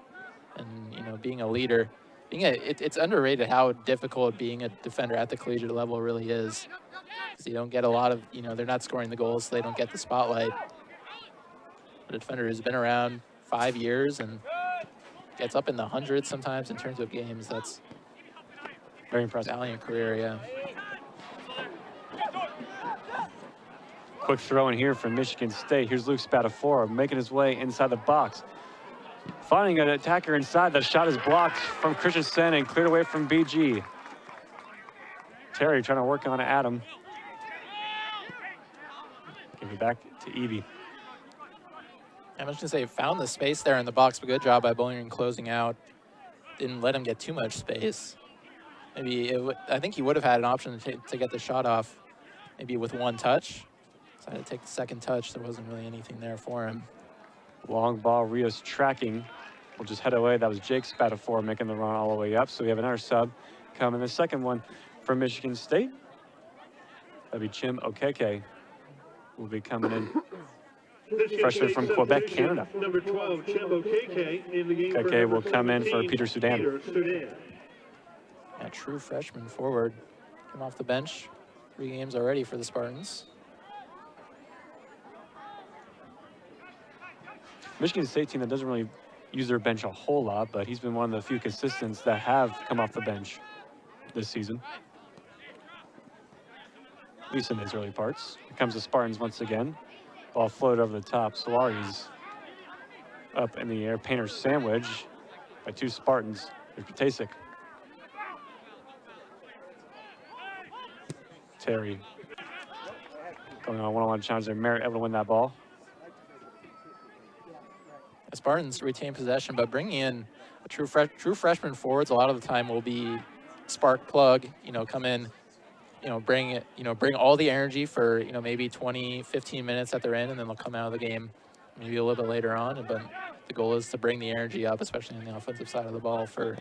and being a leader. It's underrated how difficult being a defender at the collegiate level really is. Because you don't get a lot of, they're not scoring the goals, so they don't get the spotlight. But a defender who's been around 5 years and gets up in the hundreds sometimes in terms of games. That's very impressive. Valiant career, yeah. Quick throw in here from Michigan State. Here's Luke Spatafora making his way inside the box. Finding an attacker inside. The shot is blocked from Christensen and cleared away from BG. Terry trying to work on Adam. Give it back to Evie. I was going to say, found the space there in the box, but good job by Bowling closing out. Didn't let him get too much space. Maybe I think he would have had an option to get the shot off, maybe with one touch. Decided to take the second touch. There wasn't really anything there for him. Long ball, Rios tracking. We'll just head away. That was Jake Spatafora making the run all the way up. So we have another sub coming. The second one from Michigan State. That'll be Chim Okeke. Will be coming in. Freshman from Quebec, Canada. Number 12, Chim Okeke in the game. Okeke will come in for Peter Sudan. Yeah, true freshman forward. Came off the bench. 3 games already for the Spartans. Michigan State team that doesn't really use their bench a whole lot, but he's been one of the few consistents that have come off the bench this season. At least in his early parts. Here comes the Spartans once again. Ball floated over the top. Solari's up in the air. Painter sandwich by 2 Spartans. There's Patasic. Terry going on a one-on-one challenge there. Merritt able to win that ball. The Spartans retain possession, but bringing in a true freshman forwards a lot of the time will be spark plug. Come in, bring all the energy for maybe 20, 15 minutes at their end, and then they'll come out of the game maybe a little bit later on. But the goal is to bring the energy up, especially on the offensive side of the ball for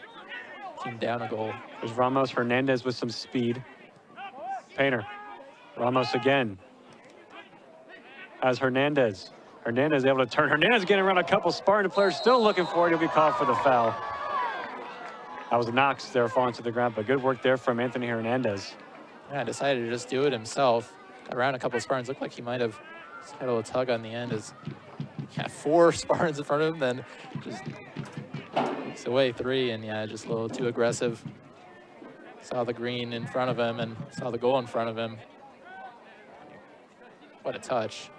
team down a goal. There's Ramos Hernandez with some speed. Painter. Ramos again. As Hernandez. Hernandez able to turn. Hernandez getting around a couple Spartan players, still looking for it. He'll be called for the foul. That was Knox there falling to the ground, but good work there from Anthony Hernandez. Yeah, decided to just do it himself. Got around a couple of Spartans. Looked like he might have had a little tug on the end. As 4 Spartans in front of him, then just takes away 3, and just a little too aggressive. Saw the green in front of him and saw the goal in front of him. What a touch.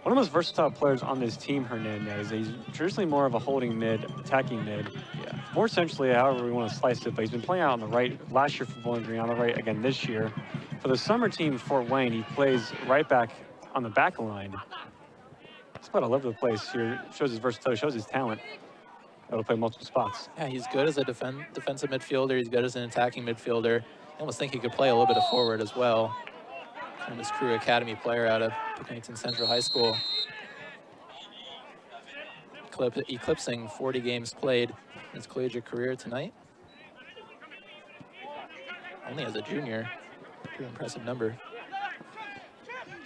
One of the most versatile players on this team, Hernandez. He's traditionally more of a holding mid, attacking mid. Yeah. More essentially, however we want to slice it, but he's been playing out on the right last year for Bowling Green, on the right again this year. For the summer team, Fort Wayne, he plays right back on the back line. He's about all over the place here. Shows his versatility, shows his talent. Able to play multiple spots. Yeah, he's good as a defensive midfielder. He's good as an attacking midfielder. I almost think he could play a little bit of forward as well. Kind of this Crew Academy player out of Pennington Central High School. Eclipsing 40 games played in his collegiate career tonight. Only as a junior. Pretty impressive number.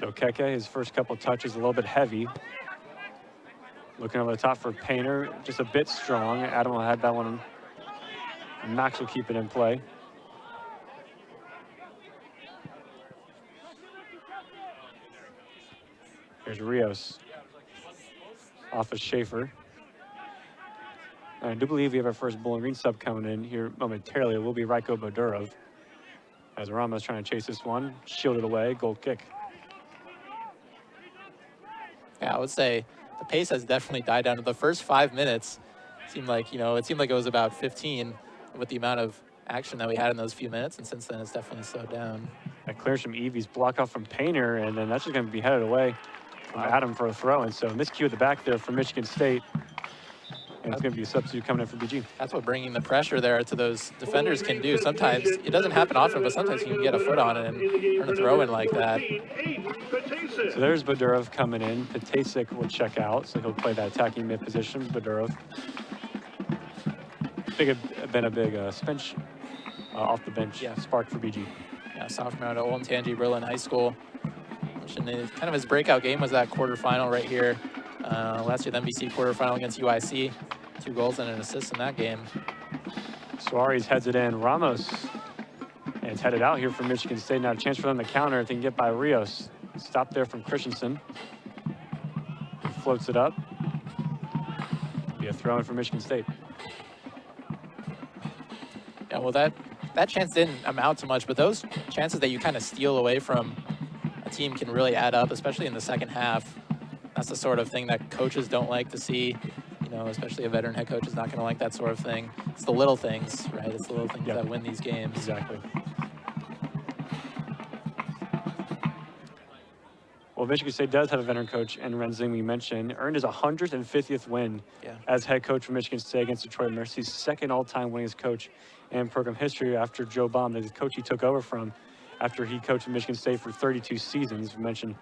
Okeke, his first couple touches a little bit heavy. Looking over the top for Painter, just a bit strong. Adam will have that one. Max will keep it in play. Here's Rios. Off of Schaefer. I do believe we have our first Bowling Green sub coming in here momentarily. It will be Raiko Bodurov. As Ramos trying to chase this one, shielded away, goal kick. Yeah, I would say the pace has definitely died down. The first 5 minutes seemed like, it was about 15 with the amount of action that we had in those few minutes, and since then it's definitely slowed down. That clears from Evie's block off from Painter, and then that's just going to be headed away from Adam for a throw. And so miscue at the back there for Michigan State. And it's going to be a substitute coming in for BG. That's what bringing the pressure there to those defenders can do. Sometimes, it doesn't happen often, but sometimes you can get a foot on it and turn a throw in like that. So there's Bodurov coming in. Patasik will check out, so he'll play that attacking mid position. Bodurov. Been a big bench off the bench spark for BG. Yeah, sophomore out of Olentangy Berlin High School. And kind of his breakout game was that quarterfinal right here. Last year, the NBC quarterfinal against UIC. 2 goals and an assist in that game. Suarez heads it in. Ramos. And it's headed out here from Michigan State. Now a chance for them to counter if they can get by Rios. Stop there from Christensen. He floats it up. Be a throw in for Michigan State. Yeah, well, that chance didn't amount to much, but those chances that you kind of steal away from a team can really add up, especially in the second half. That's the sort of thing that coaches don't like to see. Especially a veteran head coach is not going to like that sort of thing. It's the little things, right? It's the little things that win these games. Exactly. Well, Michigan State does have a veteran coach, and Renzing, we mentioned, earned his 150th win as head coach for Michigan State against Detroit Mercy's second all-time winningest coach in program history after Joe Baum, the coach he took over from after he coached Michigan State for 32 seasons. We mentioned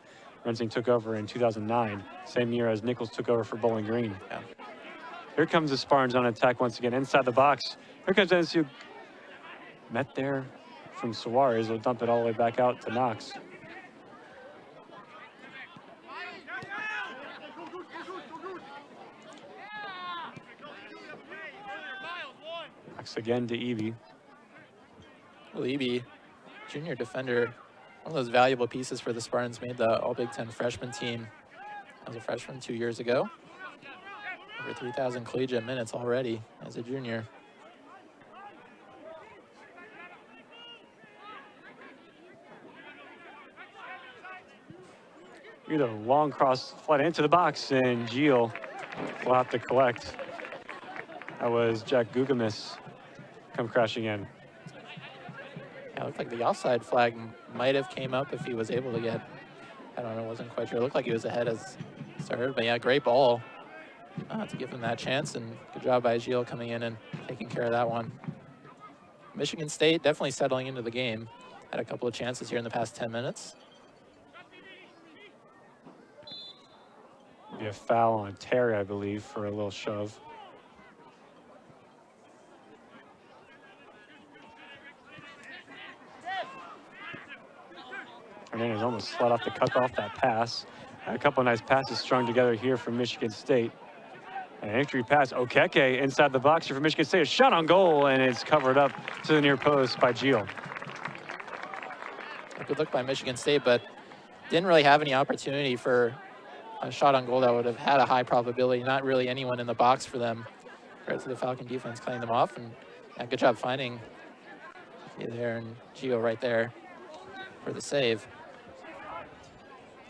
Renzing took over in 2009, same year as Nichols took over for Bowling Green. Yeah. Here comes the Spartans on attack once again, inside the box. Here comes NSU. Met there from Suarez. Will dump it all the way back out to Knox. Knox again to Evie. Well, Evie, junior defender, one of those valuable pieces for the Spartans, made the All Big Ten freshman team as a freshman 2 years ago. Over 3,000 collegiate minutes already as a junior. Either long cross flight into the box, and Gio will have to collect. That was Jack Gugamis come crashing in. Yeah, it looked like the offside flag might have came up if he was able to get, I don't know, wasn't quite sure. It looked like he was ahead as started, but yeah, great ball. To give him that chance, and good job by Gio coming in and taking care of that one. Michigan State definitely settling into the game. Had a couple of chances here in the past 10 minutes. Be a foul on Terry, I believe, for a little shove. Hernandez almost slid off to cut off that pass. A couple of nice passes strung together here from Michigan State. An entry pass, Okeke inside the box here for Michigan State. A shot on goal, and it's covered up to the near post by Gio. A good look by Michigan State, but didn't really have any opportunity for a shot on goal that would have had a high probability. Not really anyone in the box for them. Right to the Falcon defense cutting them off, and yeah, good job finding you there, and Gio right there for the save.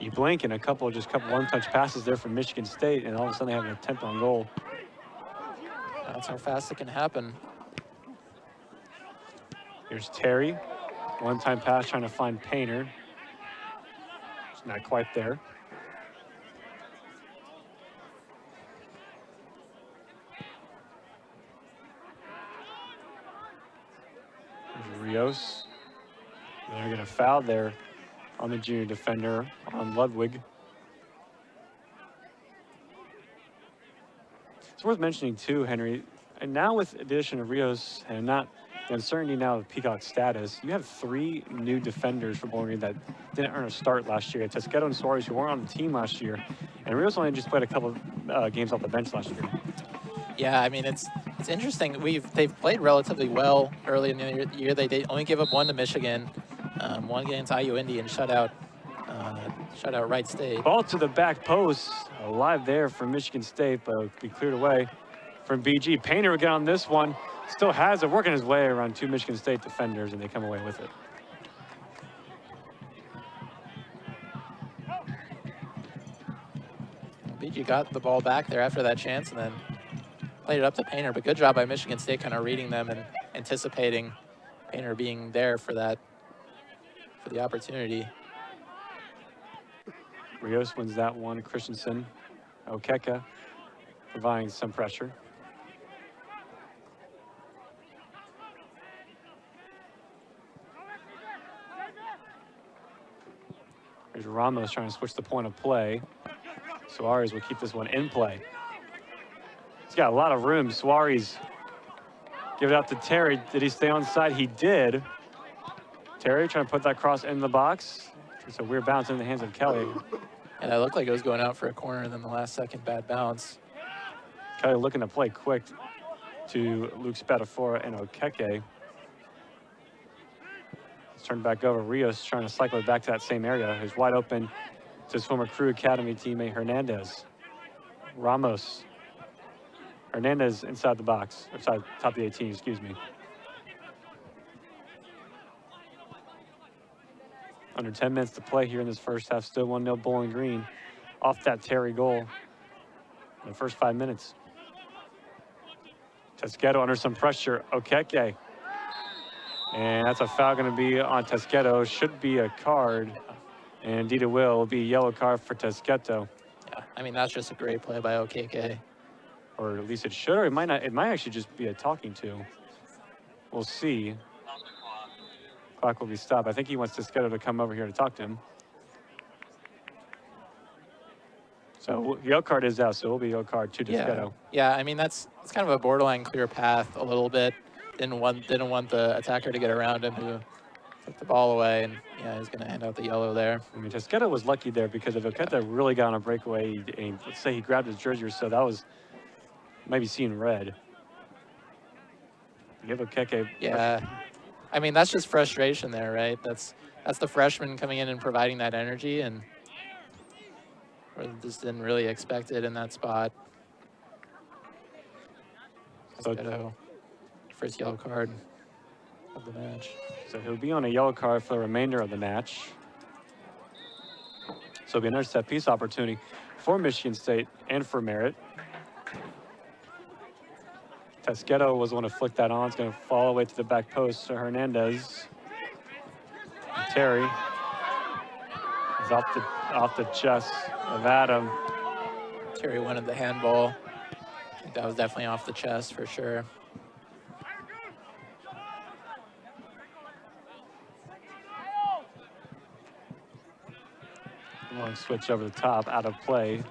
You blink and a couple one-touch passes there from Michigan State, and all of a sudden they have an attempt on goal. That's how fast it can happen. Here's Terry. One-time pass trying to find Painter. It's not quite there. There's Rios. They're going to foul there on the junior defender, on Ludwig. It's worth mentioning too, Henry, and now with the addition of Rios and not the uncertainty now of Peacock's status, you have 3 new defenders for Bowling Green that didn't earn a start last year. Tesqueto and Suarez, who weren't on the team last year, and Rios only just played a couple games off the bench last year. Yeah, I mean, it's interesting. They've played relatively well early in the year. They only gave up 1 to Michigan, 1 against IU Indy, and shut out Wright State. Ball to the back post, alive there for Michigan State, but be cleared away. from BG. Painter would get on this one. Still has it, working his way around 2 Michigan State defenders, and they come away with it. BG got the ball back there after that chance and then played it up to Painter, but good job by Michigan State kind of reading them and anticipating Painter being there for that, for the opportunity. Rios wins that one. Christensen, Okeka providing some pressure. There's Ramos trying to switch the point of play. Suarez will keep this one in play. He's got a lot of room. Suarez give it out to Terry. Did he stay on side? He did. Terry trying to put that cross in the box. It's a weird bounce in the hands of Kelly. And it looked like it was going out for a corner, and then the last second bad bounce. Kelly looking to play quick to Luke Spadafora and Okeke. It's turned back over. Rios trying to cycle it back to that same area. He's wide open to his former Crew Academy teammate Hernandez. Ramos. Hernandez inside the box, outside top of the 18, excuse me. Under 10 minutes to play here in this first half. Still 1-0 Bowling Green off that Terry goal in the first 5 minutes. Tesqueto under some pressure. Okeke. And that's a foul going to be on Tesqueto. Should be a card. And indeed it will. It'll be a yellow card for Tesqueto. Yeah, I mean, that's just a great play by Okeke. Or at least it should, or it might not. It might actually just be a talking to. We'll see. Clock will be stopped. I think he wants Tesqueto to come over here to talk to him. So the yellow card is out, so it will be a yellow card to Tesqueto. Yeah, I mean, it's kind of a borderline clear path a little bit. Didn't want the attacker to get around him, who took the ball away, and yeah, he's going to hand out the yellow there. I mean, Tesqueto was lucky there because if Oketa really got on a breakaway, and let's say he grabbed his jersey or so, that was maybe seeing red. Give Okeke. Yeah, I mean, that's just frustration there, right? That's the freshman coming in and providing that energy, and just didn't really expect it in that spot. So, first yellow card of the match. So he'll be on a yellow card for the remainder of the match. So it'll be another set piece opportunity for Michigan State and for Merritt. Tesqueto was the one to flick that on. It's going to fall away to the back post to Hernandez. And Terry is off the chest of Adam. Terry wanted the handball. I think that was definitely off the chest for sure. Long switch over the top, out of play.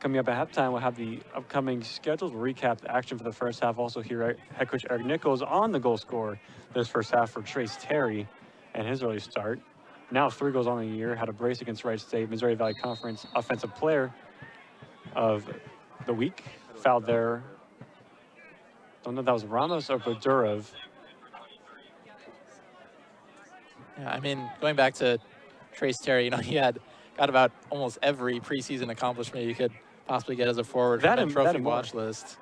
Coming up at halftime, we'll have the upcoming schedules. We'll recap the action for the first half. Also hear head coach Eric Nichols on the goal scorer this first half for Trace Terry and his early start. Now 3 goals on the year, had a brace against Wright State, Missouri Valley Conference Offensive Player of the Week. Fouled there. Don't know if that was Ramos or Badurov. Yeah, I mean, going back to Trace Terry, you know, he got about almost every preseason accomplishment you could possibly get as a forward from the trophy watch list.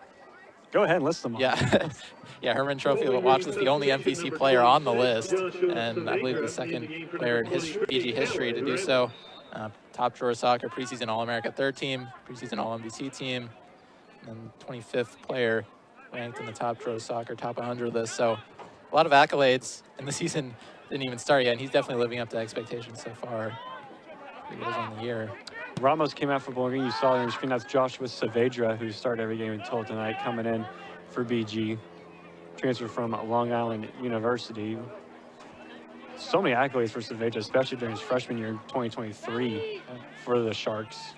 Go ahead and list them all. Yeah, yeah, Herman Trophy watch list, the only MPC player on the list, and I believe the second player in BG history to do so. Top drawer soccer, preseason All-America third team, preseason All-MVC team, and 25th player ranked in the top drawer soccer top 100 list. So a lot of accolades, and the season didn't even start yet, and he's definitely living up to expectations so far. 3 goals on the year. Ramos came out for Bowling Green. You saw there on the screen. That's Joshua Saavedra, who started every game until tonight, coming in for BG. Transferred from Long Island University. So many accolades for Saavedra, especially during his freshman year in 2023 for the Sharks.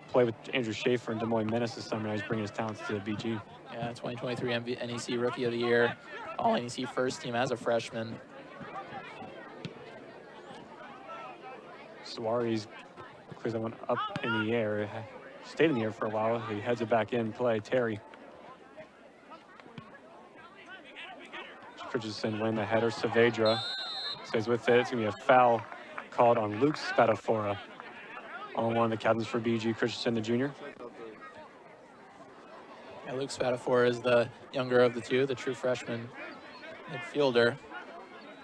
Played with Andrew Schaefer and Des Moines Menace this summer. Now he's bringing his talents to BG. Yeah, 2023 NEC Rookie of the Year. All NEC first team as a freshman. Suarez clears that one up in the air. Stayed in the air for a while. He heads it back in play. Terry. Christensen winning the header. Saavedra stays with it. It's going to be a foul called on Luke Spadafora. On one of the captains for BG, Christensen, the junior. Yeah, Luke Spatafor is the younger of the two, the true freshman midfielder.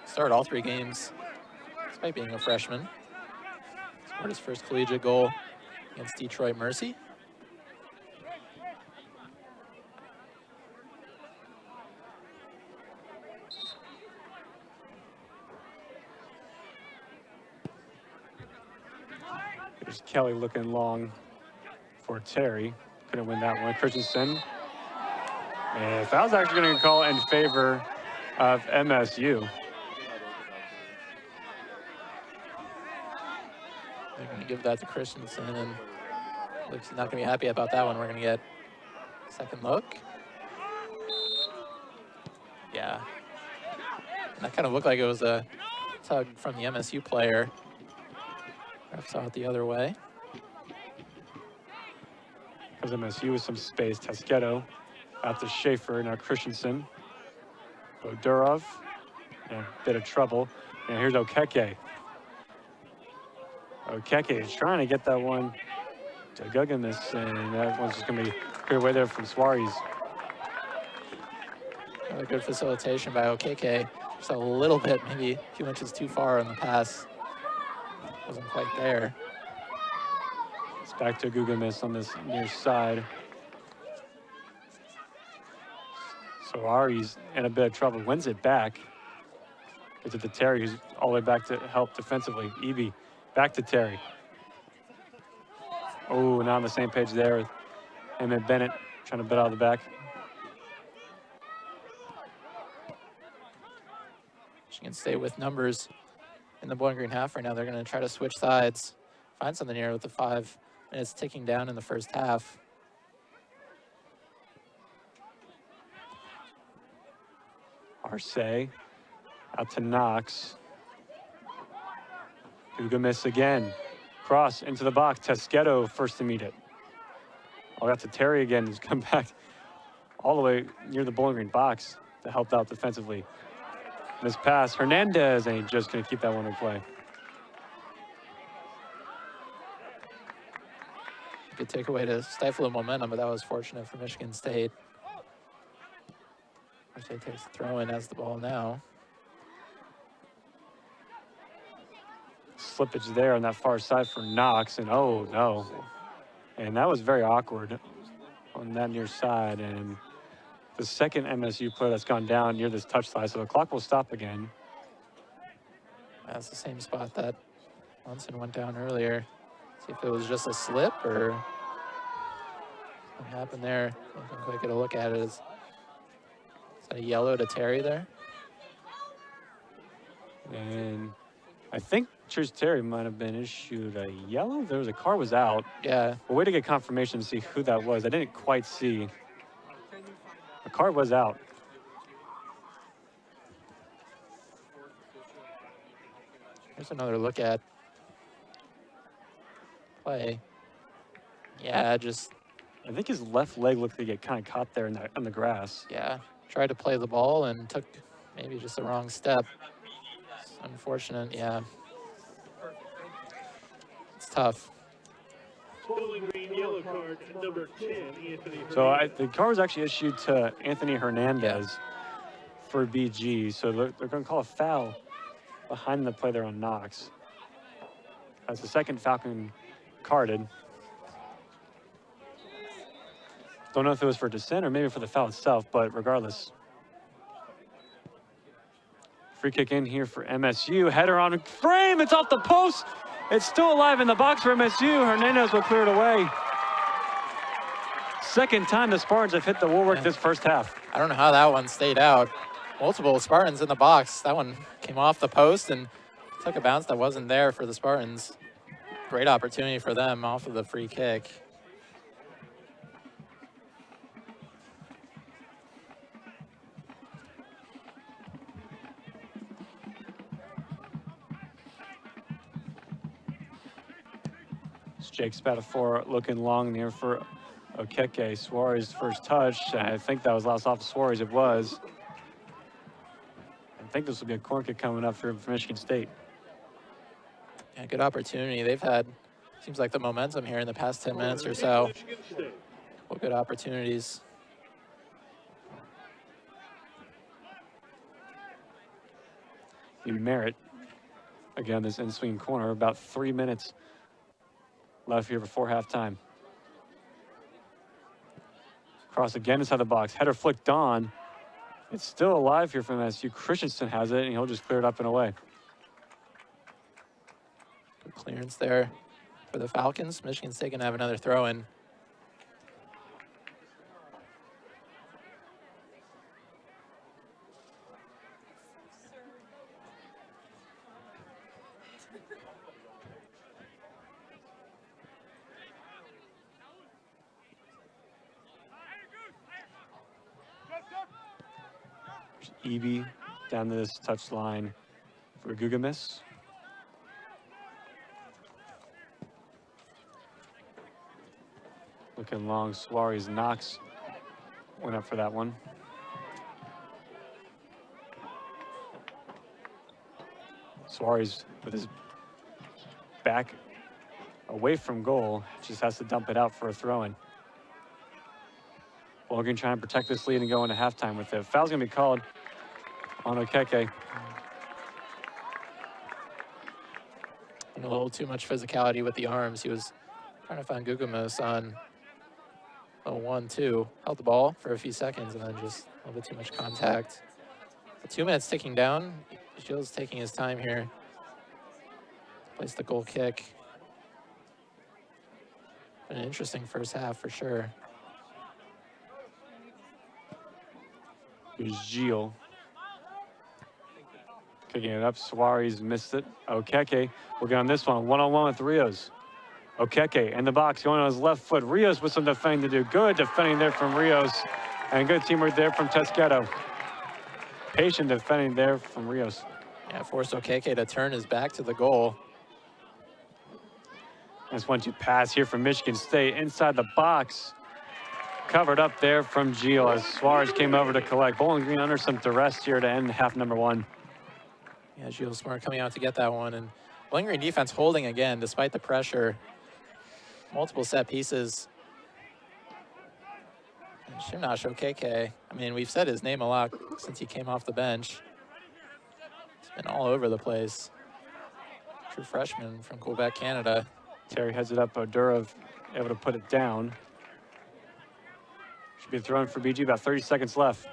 Started all 3 games despite being a freshman. Scored his first collegiate goal against Detroit Mercy. There's Kelly looking long for Terry. Couldn't win that one. Christensen. And foul's actually going to call in favor of MSU. They're going to give that to Christensen, and Luke's not going to be happy about that one. We're going to get a second look. Yeah. And that kind of looked like it was a tug from the MSU player. Ref saw it the other way. Comes MSU with some space. Tesketo out to Schaefer. Now Christensen. Bodurov. And a bit of trouble. And here's Okeke. Okeke is trying to get that one to Guggins, and that one's just going to be cleared away there from Suarez. Another good facilitation by Okeke. Just a little bit, maybe a few inches too far on the pass. Wasn't quite there. It's back to Guggins on this near side. Suarez in a bit of trouble. Wins it back. Gets it to Terry, who's all the way back to help defensively. Eby back to Terry. Oh, now on the same page there with him and Bennett trying to bit out of the back. Michigan State with numbers in the Bowling Green half right now. They're going to try to switch sides, find something here with the 5 minutes ticking down in the first half. Arce out to Knox. Guggins again. Cross into the box. Tesketo first to meet it. Oh, got to Terry again. He's come back all the way near the Bowling Green box to help out defensively. This pass, Hernandez, and he's just going to keep that one in play. Good takeaway to stifle the momentum, but that was fortunate for Michigan State. Arce takes the throw in as the ball now. Slippage there on that far side for Knox, and oh no. And that was very awkward on that near side, and the second MSU player that's gone down near this touch line, so the clock will stop again. That's the same spot that Munson went down earlier. See if it was just a slip or what happened there. I don't think quite get a look at it. Is that a yellow to Terry there? And I think Church Terry might have been issued a yellow. There was a car was out. Yeah. We'll wait to get confirmation to see who that was. I didn't quite see. The car was out. Here's another look at play. Yeah, just. I think his left leg looked to get kind of caught there on the grass. Yeah, tried to play the ball and took maybe just the wrong step. It's unfortunate, yeah. It's tough. Bowling Green yellow card, number 10, Anthony. So the car was actually issued to Anthony Hernandez for BG. So they're going to call a foul behind the play there on Knox. That's the second Falcon carded. Don't know if it was for dissent or maybe for the foul itself, but regardless. Free kick in here for MSU. Header on frame. It's off the post. It's still alive in the box for MSU. Hernandez will clear it away. Second time the Spartans have hit the woodwork this first half. I don't know how that one stayed out. Multiple Spartans in the box. That one came off the post and took a bounce that wasn't there for the Spartans. Great opportunity for them off of the free kick. Jake Spatafor looking long there for Okeke. Suarez first touch. I think that was last off Suarez. It was. I think this will be a corner kick coming up for Michigan State. Yeah, good opportunity. They've had, seems like the momentum here in the past 10 minutes or so. Well, good opportunities the Merritt. Again, this in-swing corner. About 3 minutes left here before halftime. Cross again inside the box. Header flicked on. It's still alive here from SU. Christensen has it, and he'll just clear it up and away. Good clearance there for the Falcons. Michigan State going to have another throw in. Eby down to this touchline for Gugamis. Looking long, Suarez knocks. Went up for that one. Suarez with his back away from goal, just has to dump it out for a throw-in. Logan trying to protect this lead and go into halftime with it. Foul's gonna be called on Okeke. And a little too much physicality with the arms. He was trying to find Gugamis on a 1-2. Held the ball for a few seconds and then just a little bit too much contact. The 2 minutes ticking down. Shields taking his time here. Place the goal kick. An interesting first half for sure. Here's Gilles. Kicking it up. Suarez missed it. Okeke will get on this one. One-on-one with Rios. Okeke in the box going on his left foot. Rios with some defending to do. Good defending there from Rios. And good teamwork there from Tesqueto. Patient defending there from Rios. Yeah, forced Okeke to turn his back to the goal. Nice 1-2 pass here from Michigan State inside the box. Covered up there from Gilles as Suarez came over to collect. Bowling Green under some duress here to end half number one. Yeah, Gilles Smart coming out to get that one. And Bowling Green defense holding again despite the pressure. Multiple set pieces. And Shimnash Okeke, I mean, we've said his name a lot since he came off the bench. He's been all over the place. True freshman from Quebec, Canada. Terry heads it up. Odurov able to put it down. Should be thrown for BG, about 30 seconds left.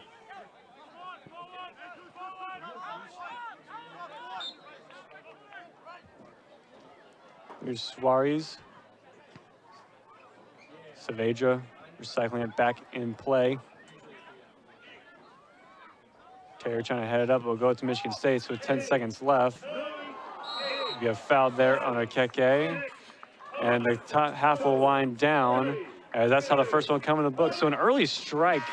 Here's Suarez. Saavedra recycling it back in play. Terry trying to head it up. We'll go to Michigan State, so with 10 seconds left. We have fouled there on Okeke. And the top half will wind down. That's how the first one come in the book. So an early strike,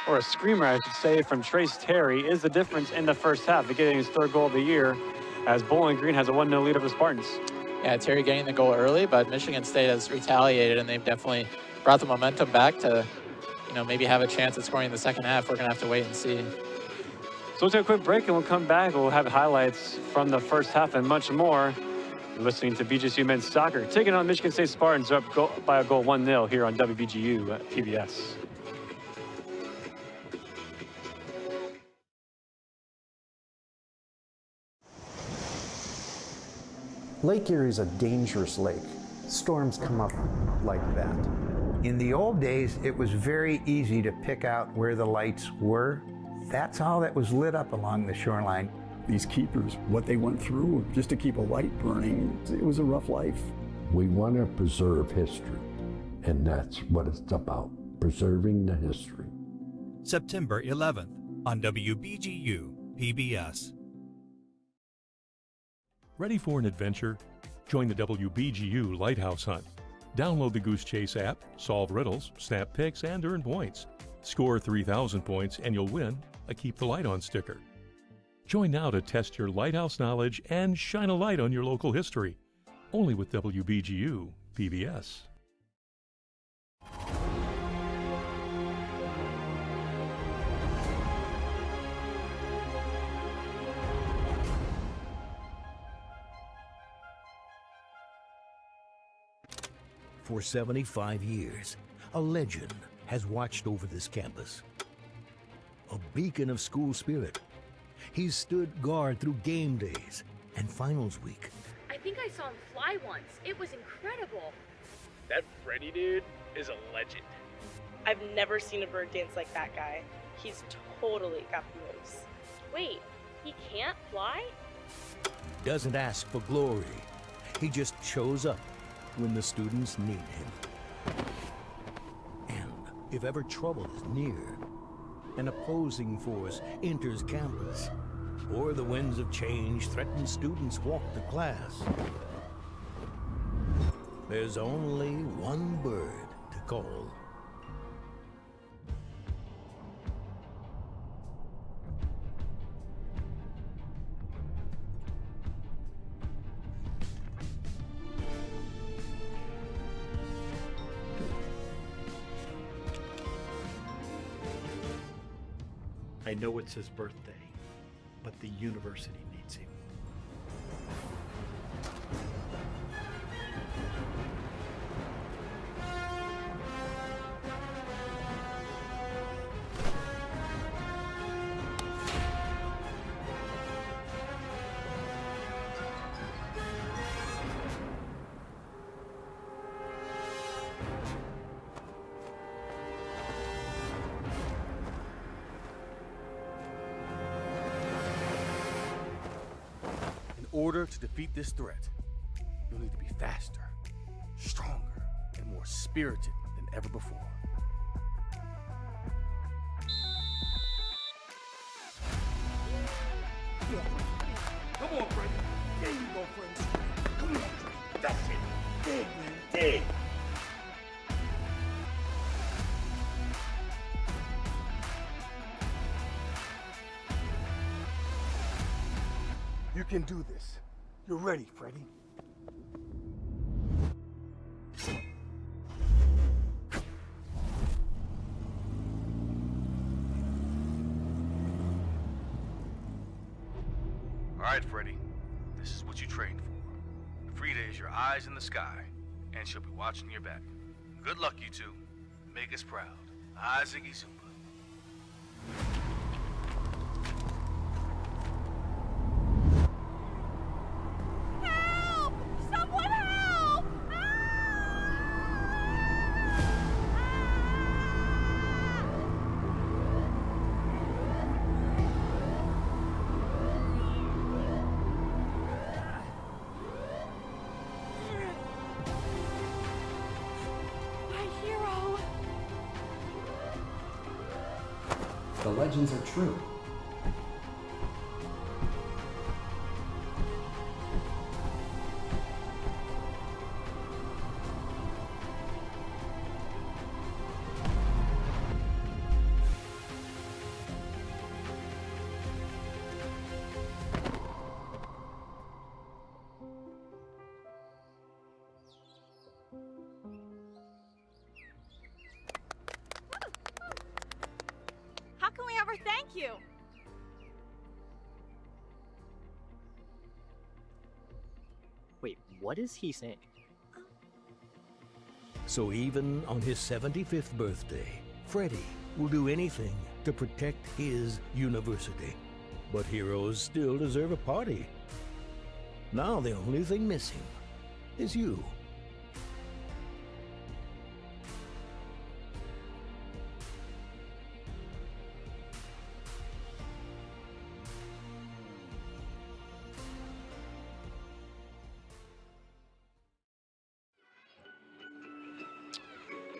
or a screamer, I should say, from Trace Terry is the difference in the first half. They're getting his third goal of the year as Bowling Green has a 1-0 lead over the Spartans. Yeah, Terry getting the goal early, but Michigan State has retaliated, and they've definitely brought the momentum back to, you know, maybe have a chance at scoring in the second half. We're going to have to wait and see. So we'll take a quick break, and we'll come back. We'll have highlights from the first half and much more. You're listening to BGSU Men's Soccer, taking on Michigan State Spartans up by a goal 1-0 here on WBGU at PBS. Lake Erie is a dangerous lake. Storms come up like that. In the old days, it was very easy to pick out where the lights were. That's all that was lit up along the shoreline. These keepers, what they went through just to keep a light burning, it was a rough life. We want to preserve history, and that's what it's about, preserving the history. September 11th on WBGU PBS. Ready for an adventure? Join the WBGU Lighthouse Hunt. Download the Goose Chase app, solve riddles, snap pics, and earn points. Score 3,000 points and you'll win a Keep the Light On sticker. Join now to test your lighthouse knowledge and shine a light on your local history. Only with WBGU PBS. For 75 years, a legend has watched over this campus. A beacon of school spirit He's stood guard through game days and finals week. I think I saw him fly once. It was incredible. That Freddie dude is a legend. I've never seen a bird dance like that guy. He's totally got the moves. Wait, he can't fly? Doesn't ask for glory. He just shows up when the students need him. And if ever trouble is near, an opposing force enters campus, or the winds of change threaten students walk to class, there's only one bird to call. I know it's his birthday, but the university needs him. In order to defeat this threat, you'll need to be faster, stronger, and more spirited than ever before. Come on, Freddie. There you go, Freddie. Come on, Freddie. That's it. Dig, man. Dig. You can do this. You're ready, Freddie. All right, Freddie. This is what you trained for. Frida is your eyes in the sky, and she'll be watching your back. Good luck, you two. Make us proud. Ziggy Zumba. The legends are true. How can we ever thank you? Wait, what is he saying? So even on his 75th birthday, Freddie will do anything to protect his university. But heroes still deserve a party. Now the only thing missing is you.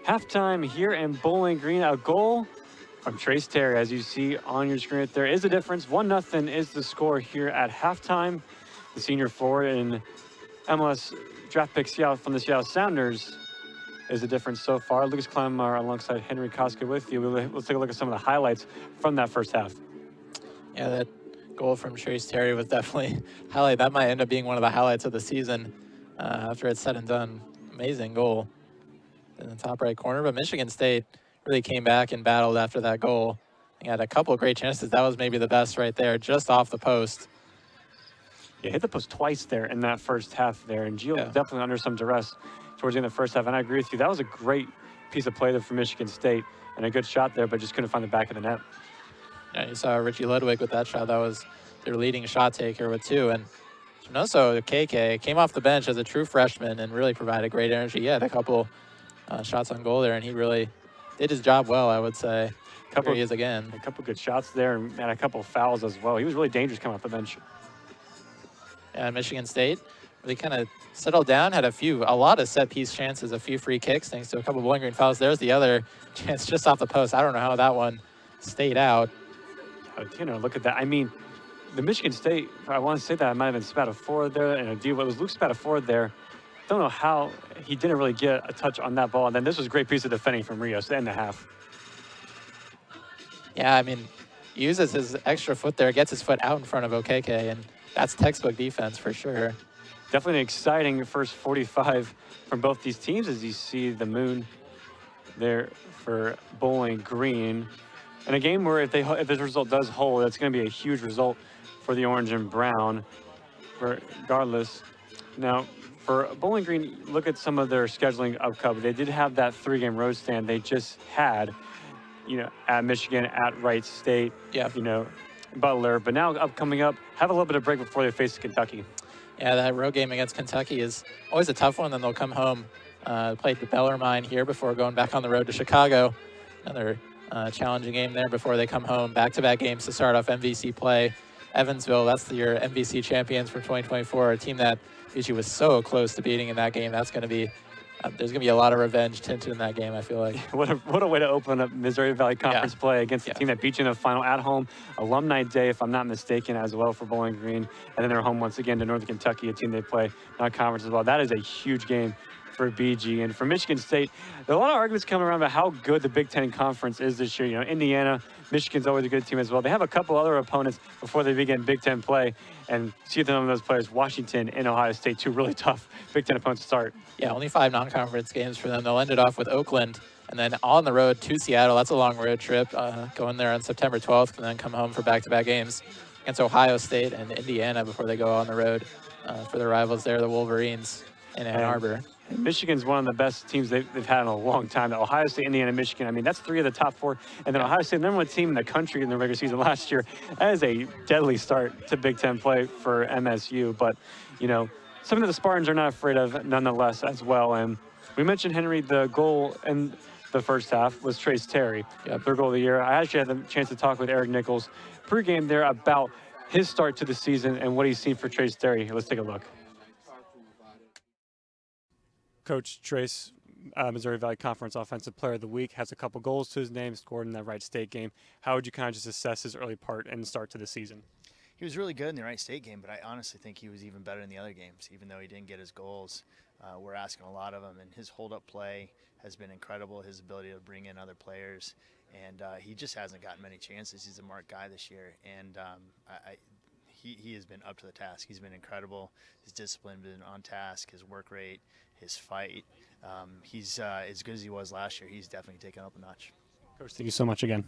Halftime here in Bowling Green, a goal from Trace Terry, as you see on your screen. There is a difference. 1-0 is the score here at halftime. The senior forward in MLS draft pick from the Seattle Sounders is the difference so far. Lucas Clemar alongside Henry Koska with you. We'll take a look at some of the highlights from that first half. Yeah, that goal from Trace Terry was definitely a highlight. That might end up being one of the highlights of the season after it's said and done. Amazing goal in the top right corner, but Michigan State really came back and battled after that goal. They had a couple of great chances. That was maybe the best right there, just off the post. Yeah, hit the post twice there in that first half there, and Gio was definitely under some duress towards the end of the first half, and I agree with you. That was a great piece of play there for Michigan State, and a good shot there, but just couldn't find the back of the net. You saw Richie Ludwig with that shot. That was their leading shot taker with 2. And Chinoso KK came off the bench as a true freshman and really provided great energy. He had a couple shots on goal there, and he really did his job well, I would say. Here he is again. A couple good shots there and a couple fouls as well. He was really dangerous coming off the bench. And Michigan State really kind of settled down, had a lot of set-piece chances, a few free kicks, thanks to a couple Bowling Green fouls. There's the other chance just off the post. I don't know how that one stayed out. Look at that. I mean, the Michigan State, I want to say that it might have been Spatafora there, and it was Luke Spatafora there. Don't know how he didn't really get a touch on that ball. And then this was a great piece of defending from Rios to end the half. Yeah, I mean, he uses his extra foot there, gets his foot out in front of OKK, and that's textbook defense for sure. Definitely an exciting first 45 from both these teams as you see the moon there for Bowling Green. In a game where if this result does hold, it's going to be a huge result for the orange and brown, regardless. Now, for Bowling Green, look at some of their scheduling upcoming. They did have that 3-game road stand they just had, at Michigan, at Wright State, Butler. But now coming up, have a little bit of break before they face Kentucky. Yeah, that road game against Kentucky is always a tough one. Then they'll come home, play the Bellarmine here before going back on the road to Chicago. Another challenging game there before they come home. Back-to-back games to start off MVC play. Evansville, that's your MVC champions from 2024, a team that BGSU was so close to beating in that game. That's going to be, there's going to be a lot of revenge tinted in that game, I feel like. What a way to open up Missouri Valley Conference play against a team that beat you in the final at home. Alumni Day, if I'm not mistaken, as well for Bowling Green. And then they're home once again to Northern Kentucky, a team they play non-conference as well. That is a huge game for BG. And for Michigan State, there are a lot of arguments coming around about how good the Big Ten Conference is this year. Indiana, Michigan's always a good team as well. They have a couple other opponents before they begin Big Ten play. And see some of those players, Washington and Ohio State, 2 really tough Big Ten opponents to start. Yeah, only 5 non-conference games for them. They'll end it off with Oakland and then on the road to Seattle. That's a long road trip, going there on September 12th and then come home for back-to-back games against Ohio State and Indiana before they go on the road for their rivals there, the Wolverines in Ann Arbor. Michigan's one of the best teams they've had in a long time. The Ohio State, Indiana, Michigan, I mean, that's 3 of the top 4. And then Ohio State, number 1 team in the country in the regular season last year. That is a deadly start to Big Ten play for MSU. But, something that the Spartans are not afraid of nonetheless as well. And we mentioned, Henry, the goal in the first half was Trace Terry, their goal of the year. I actually had the chance to talk with Eric Nichols pregame there about his start to the season and what he's seen for Trace Terry. Let's take a look. Coach Trace, Missouri Valley Conference Offensive Player of the Week, has a couple goals to his name, scored in that Wright State game. How would you kind of just assess his early part and start to the season? He was really good in the Wright State game, but I honestly think he was even better in the other games, even though he didn't get his goals. We're asking a lot of him, and his hold-up play has been incredible, his ability to bring in other players, and he just hasn't gotten many chances. He's a marked guy this year, and he has been up to the task. He's been incredible. His discipline has been on task, his work rate, his fight. He's as good as he was last year. He's definitely taken up a notch. Coach, thank you so much again.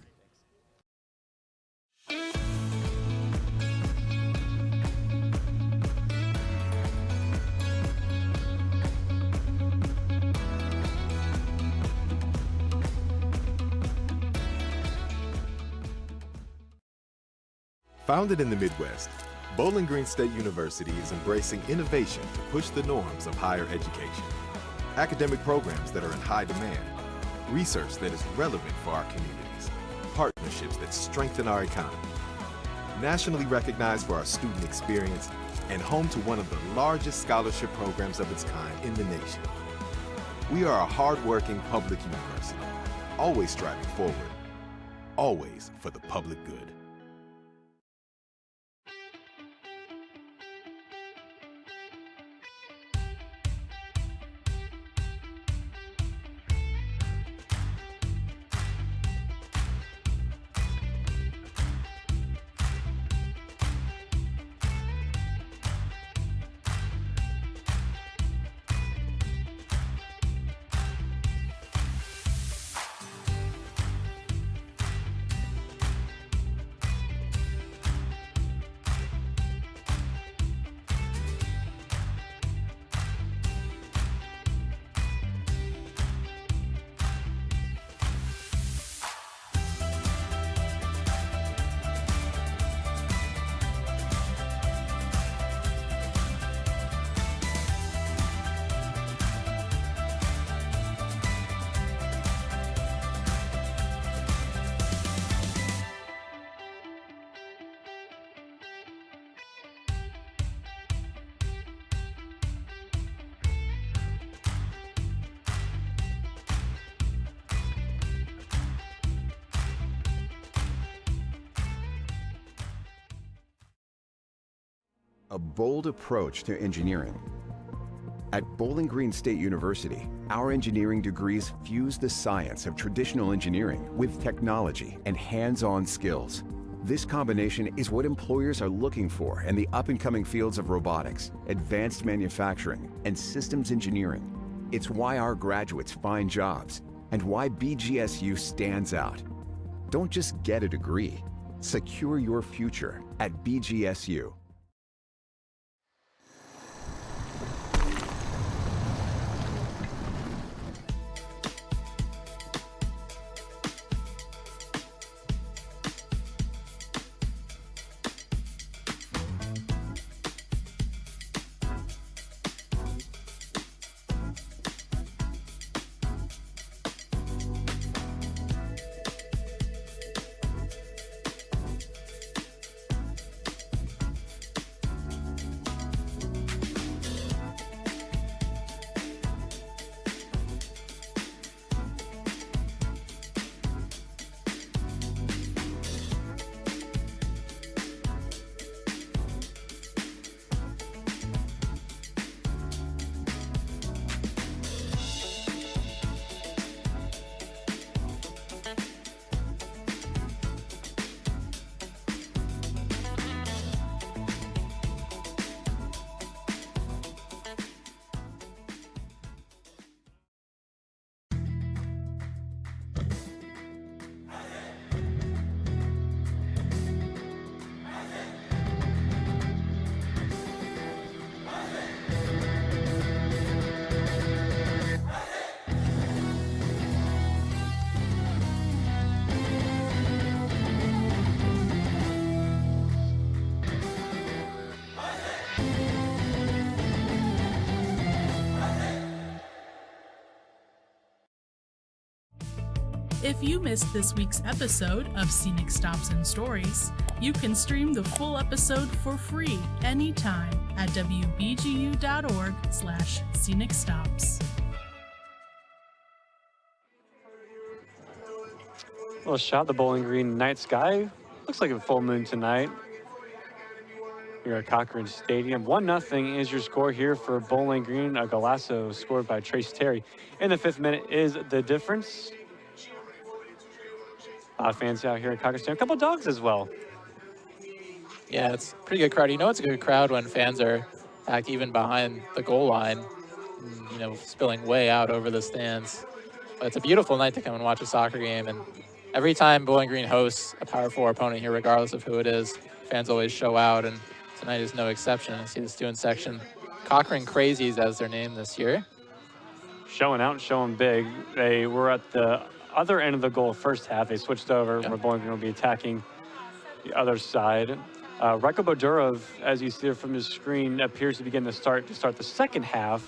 Founded in the Midwest, Bowling Green State University is embracing innovation to push the norms of higher education. Academic programs that are in high demand, research that is relevant for our communities, partnerships that strengthen our economy. Nationally recognized for our student experience and home to one of the largest scholarship programs of its kind in the nation. We are a hard-working public university, always striving forward, always for the public good. a bold approach to engineering. At Bowling Green State University, our engineering degrees fuse the science of traditional engineering with technology and hands-on skills. This combination is what employers are looking for in the up-and-coming fields of robotics, advanced manufacturing, and systems engineering. It's why our graduates find jobs and why BGSU stands out. Don't just get a degree. Secure your future at BGSU. If you missed this week's episode of Scenic Stops and Stories, you can stream the full episode for free anytime at wbgu.org/Scenic Stops. Well, shot the Bowling Green night sky. Looks like a full moon tonight. Here at Cochrane Stadium. 1-0 is your score here for Bowling Green. A golazo scored by Trace Terry in the 5th minute is the difference. A lot of fans out here at Cochrane Stadium. A couple of dogs as well. Yeah, it's a pretty good crowd. You know it's a good crowd when fans are packed even behind the goal line, you know, spilling way out over the stands. But it's a beautiful night to come and watch a soccer game. And every time Bowling Green hosts a Power 4 opponent here, regardless of who it is, fans always show out. And tonight is no exception. I see the student section. Cochrane Crazies as their name this year. Showing out, showing big. They were at the other end of the goal first half. They switched over where Bowling Green will be attacking the other side. Reko Bodurov, as you see it from the screen, appears to begin to start the second half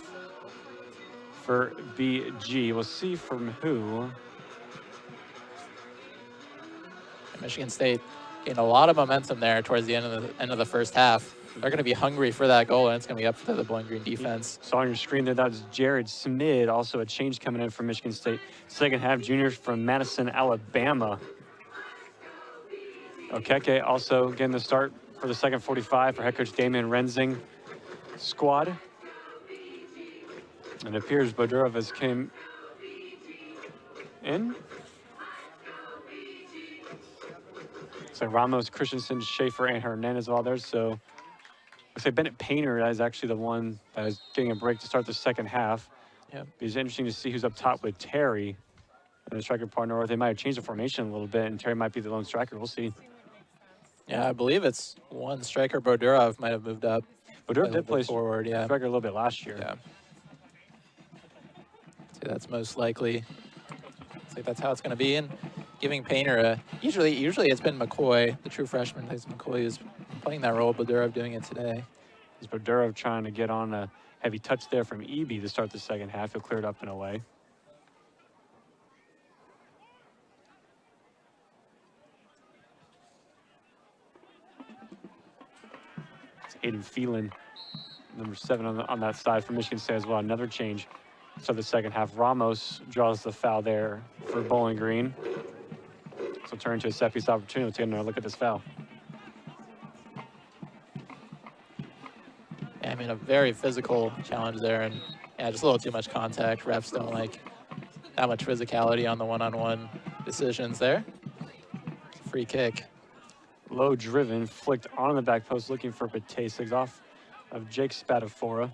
for BG. We'll see from who. Michigan State gained a lot of momentum there towards the end of the first half. They're going to be hungry for that goal, and it's going to be up to the Bowling Green defense. Saw on your screen there, that was Jared Smid, also a change coming in from Michigan State. Second half, junior from Madison, Alabama. Okeke also getting the start for the second 45 for head coach Damian Renzing squad. And it appears Bodurov has came in. So Ramos, Christensen, Schaefer, and Hernandez all there. So looks like Bennett Painter is actually the one that is getting a break to start the second half. Yeah. It's interesting to see who's up top with Terry and the striker partner, or they might have changed the formation a little bit, and Terry might be the lone striker. We'll see. Yeah, I believe it's one striker. Bodurov might have moved up. Bodurov did play forward, yeah. Striker a little bit last year. Yeah. So that's most likely. Looks like that's how it's going to be. And giving Painter a usually it's been McCoy, the true freshman, McCoy, who's playing that role. Bodurov doing it today. Is Bodurov trying to get on a heavy touch there from Eby to start the second half. He'll clear it up and away. It's Aiden Phelan, number 7 on that side for Michigan State as well. Another change. So the second half, Ramos draws the foul there for Bowling Green. So turn to a set piece opportunity. Let's take another look at this foul. mean, a very physical challenge there, and yeah, just a little too much contact. Refs don't like that much physicality on the one-on-one decisions there. Free kick. Low driven, flicked on the back post, looking for Patasic off of Jake Spadafora.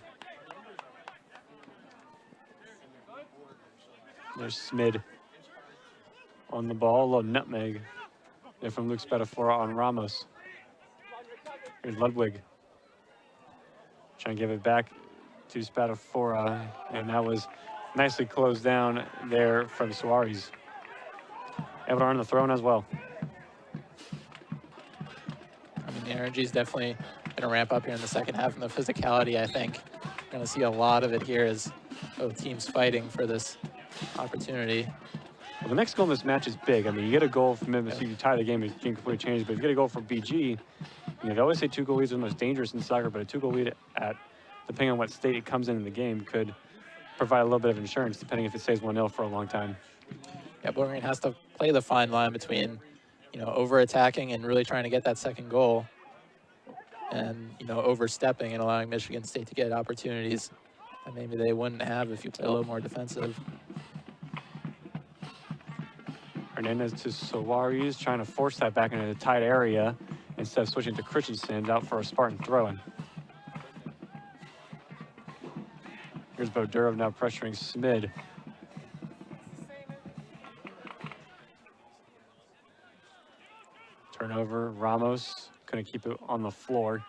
There's Smid on the ball, a little nutmeg there from Luke Spadafora on Ramos. Here's Ludwig. Trying to give it back to Spadafora, and that was nicely closed down there from Suarez. Able to earn the throw in as well. I mean, the energy is definitely going to ramp up here in the second half, and the physicality, I think, we're going to see a lot of it here as both teams fighting for this opportunity. Well, the next goal in this match is big. I mean, you get a goal from MSU, you tie the game, it can completely change. But if you get a goal from BG, you know, they always say 2-goal leads are the most dangerous in soccer, but a 2-goal lead at, depending on what state it comes in the game, could provide a little bit of insurance, depending if it stays 1-0 for a long time. Yeah, Bowling Green has to play the fine line between, you know, over-attacking and really trying to get that second goal, and, you know, overstepping and allowing Michigan State to get opportunities that maybe they wouldn't have if you play a little more defensive. Hernandez to Suarez, trying to force that back into the tight area instead of switching to Christensen, out for a Spartan throw-in. Here's Bodurov now pressuring Smid. Turnover, Ramos couldn't keep it on the floor.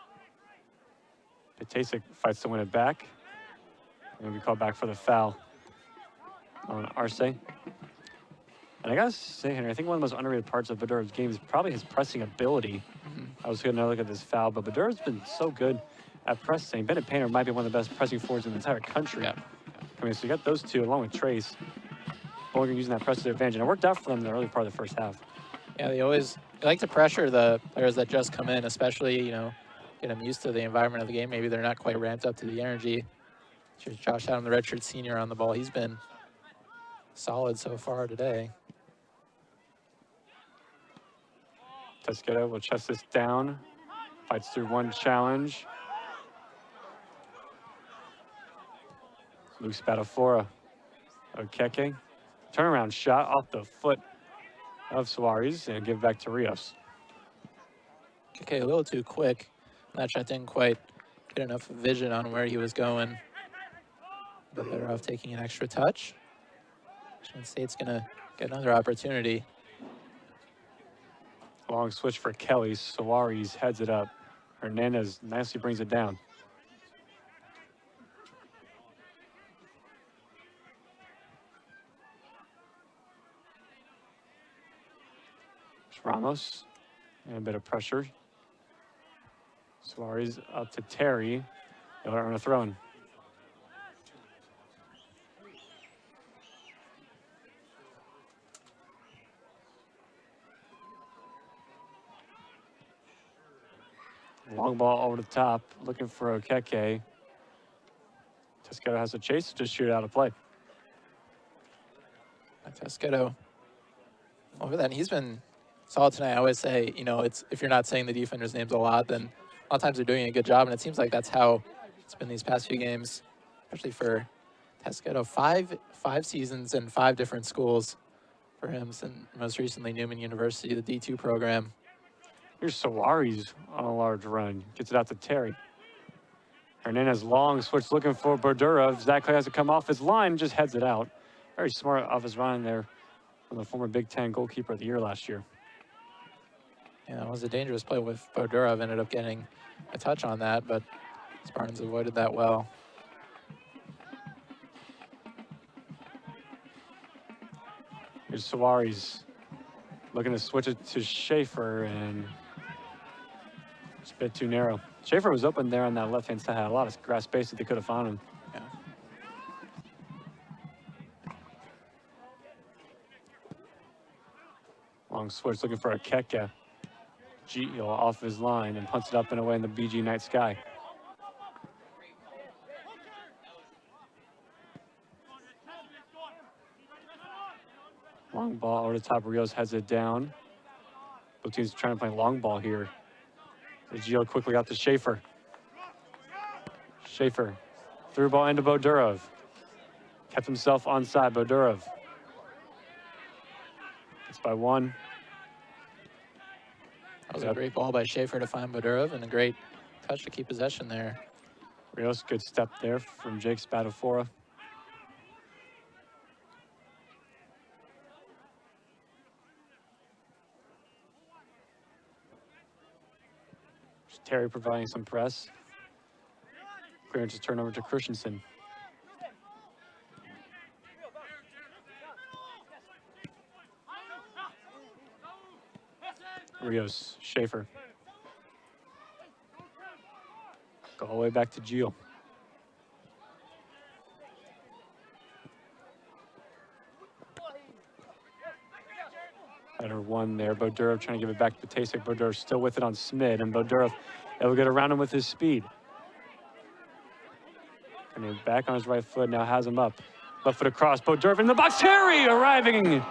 Patasic fights to win it back. And we call back for the foul on Arce. And I gotta say, Henry, I think one of the most underrated parts of Badurov's game is probably his pressing ability. I was going to look at this foul, but Badurov's been so good at pressing. Bennett Painter might be one of the best pressing forwards in the entire country. I mean, so you got those two along with Trace. Bowling Green using that press to their advantage, and it worked out for them in the early part of the first half. Yeah, they like to pressure the players that just come in, especially, you know, get them used to the environment of the game. Maybe they're not quite ramped up to the energy. Here's Josh Adam, the redshirt senior, on the ball. He's been solid so far today. Tesqueto will chest this down, fights through one challenge. Luke Spadafora, Okeke. Turnaround shot off the foot of Suarez and give back to Rios. Okay, a little too quick. That shot didn't quite get enough vision on where he was going. But better off taking an extra touch. Michigan State's gonna get another opportunity. Long switch for Kelly. Suarez heads it up. Hernandez nicely brings it down. Ramos, and a bit of pressure. Suarez up to Terry. They'll earn a throw-in. Long ball over the top, looking for Okeke. Tesqueto has a chase to shoot out of play. Tesqueto over that, and he's been solid tonight. I always say, you know, it's if you're not saying the defender's names a lot, then a lot of times they're doing a good job, and it seems like that's how it's been these past few games, especially for Tesqueto. Five seasons in 5 different schools for him, and most recently Newman University, the D2 program. Here's Suarez on a large run. Gets it out to Terry. Hernandez long switch looking for Bodurov. Zach Clay has to come off his line, just heads it out. Very smart off his run there from the former Big Ten goalkeeper of the year last year. Yeah, it was a dangerous play with Bodurov. Ended up getting a touch on that, but Spartans avoided that well. Here's Suarez looking to switch it to Schaefer, and it's a bit too narrow. Schaefer was open there on that left-hand side, had a lot of grass space that they could have found him. Yeah. Long switch looking for a Keka. Gio off his line and punts it up and away in the BG night sky. Long ball over the top. Rios heads it down. Both teams trying to play long ball here. Gio quickly out to Schaefer. Schaefer. Through ball into Bodurov. Kept himself onside, Bodurov. It's by 1. That was a great ball by Schaefer to find Bodurov and a great touch to keep possession there. Rios, good step there from Jake Spadafora. Terry providing some press. Clearance to turn over to Christensen. Rios, Schaefer. Go all the way back to Gio. Better one there. Bodurov trying to give it back to Patasek. Bodurov still with it on Smid, and Bodurov able to get around him with his speed. And back on his right foot, now has him up. Left foot across, Bodurov in the box. Terry arriving.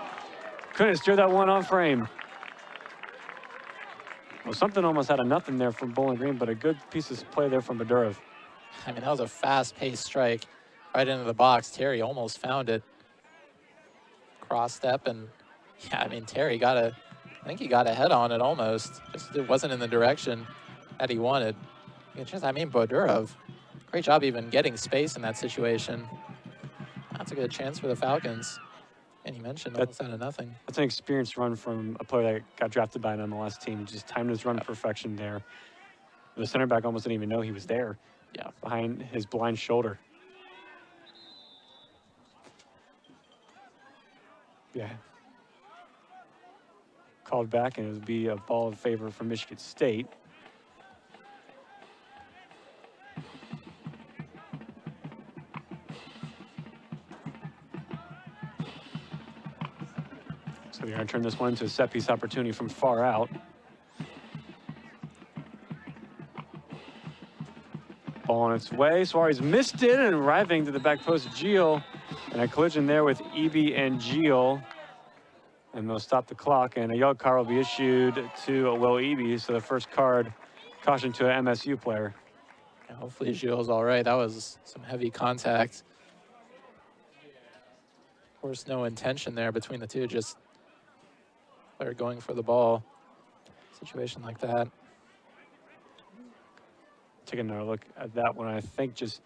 Couldn't steer that one on frame. Well, something almost out of nothing there from Bowling Green, but a good piece of play there from Bodurov. I mean, that was a fast-paced strike right into the box. Terry almost found it. Cross step, and yeah, I mean, Terry I think he got a head on it almost. Just it wasn't in the direction that he wanted. I mean, Bodurov, great job even getting space in that situation. That's a good chance for the Falcons. And he mentioned almost out of nothing. That's an experienced run from a player that got drafted by an MLS team. Just timed his run to perfection there. The center back almost didn't even know he was there. Yeah. Behind his blind shoulder. Yeah. Called back, and it would be a ball in favor for Michigan State. So they're going to turn this one into a set piece opportunity from far out. Ball on its way. Suarez missed it, and arriving to the back post, Gio. And a collision there with Eby and Gio. And they'll stop the clock, and a yellow card will be issued to Will Eby. So the first card, caution to an MSU player. Yeah, hopefully Gio's all right. That was some heavy contact. Of course, no intention there between the two, just player going for the ball. Situation like that. Take another look at that one. I think just,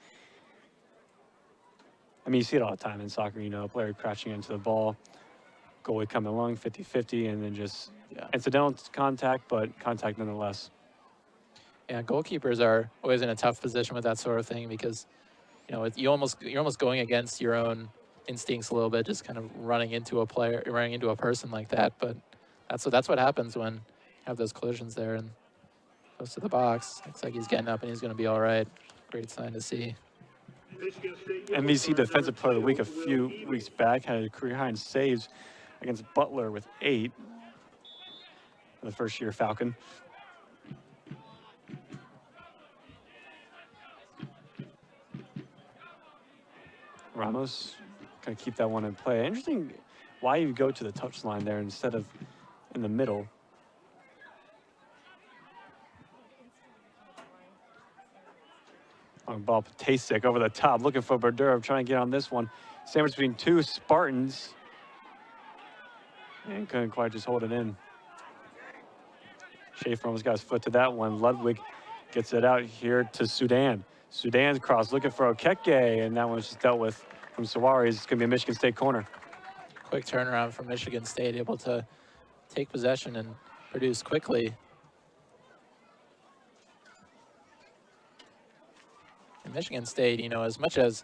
I mean, you see it all the time in soccer, you know, a player crashing into the ball, goalie coming along 50-50, and then just incidental contact, but contact nonetheless. Yeah, goalkeepers are always in a tough position with that sort of thing because, you know, you're almost going against your own instincts a little bit, just kind of running into a person like that. But that's what happens when you have those collisions there and goes to the box. Looks like he's getting up and he's going to be all right. Great sign to see. NBC Defensive Player of the Week a few weeks back had a career high in saves against Butler with 8. The first-year Falcon. Ramos going to keep that one in play. Interesting why you go to the touchline there instead of in the middle. On ball, Patasek over the top, looking for Bodurov, trying to get on this one. Sandwich between two Spartans. And couldn't quite just hold it in. Schaefer almost got his foot to that one. Ludwig gets it out here to Sudan. Sudan's cross, looking for Okeke, and that one's just dealt with from Suarez. It's going to be a Michigan State corner. Quick turnaround from Michigan State, able to take possession and produce quickly. And Michigan State, you know, as much as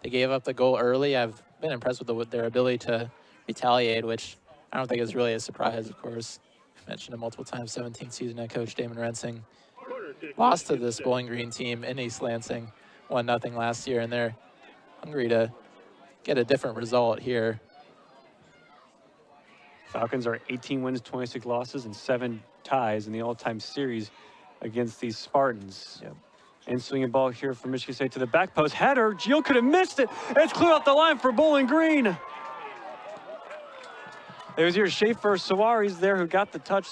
they gave up the goal early, I've been impressed with their ability to retaliate, which I don't think is really a surprise, of course. I've mentioned it multiple times, 17th season head coach Damon Rensing lost to this Bowling Green team in East Lansing, 1-0 last year, and they're hungry to get a different result here. Falcons are 18 wins, 26 losses, and 7 ties in the all-time series against these Spartans. Yep. And swinging ball here from Michigan State to the back post. Header, Gio could have missed it. It's clear off the line for Bowling Green. It was your Schaefer Suarez there who got the touch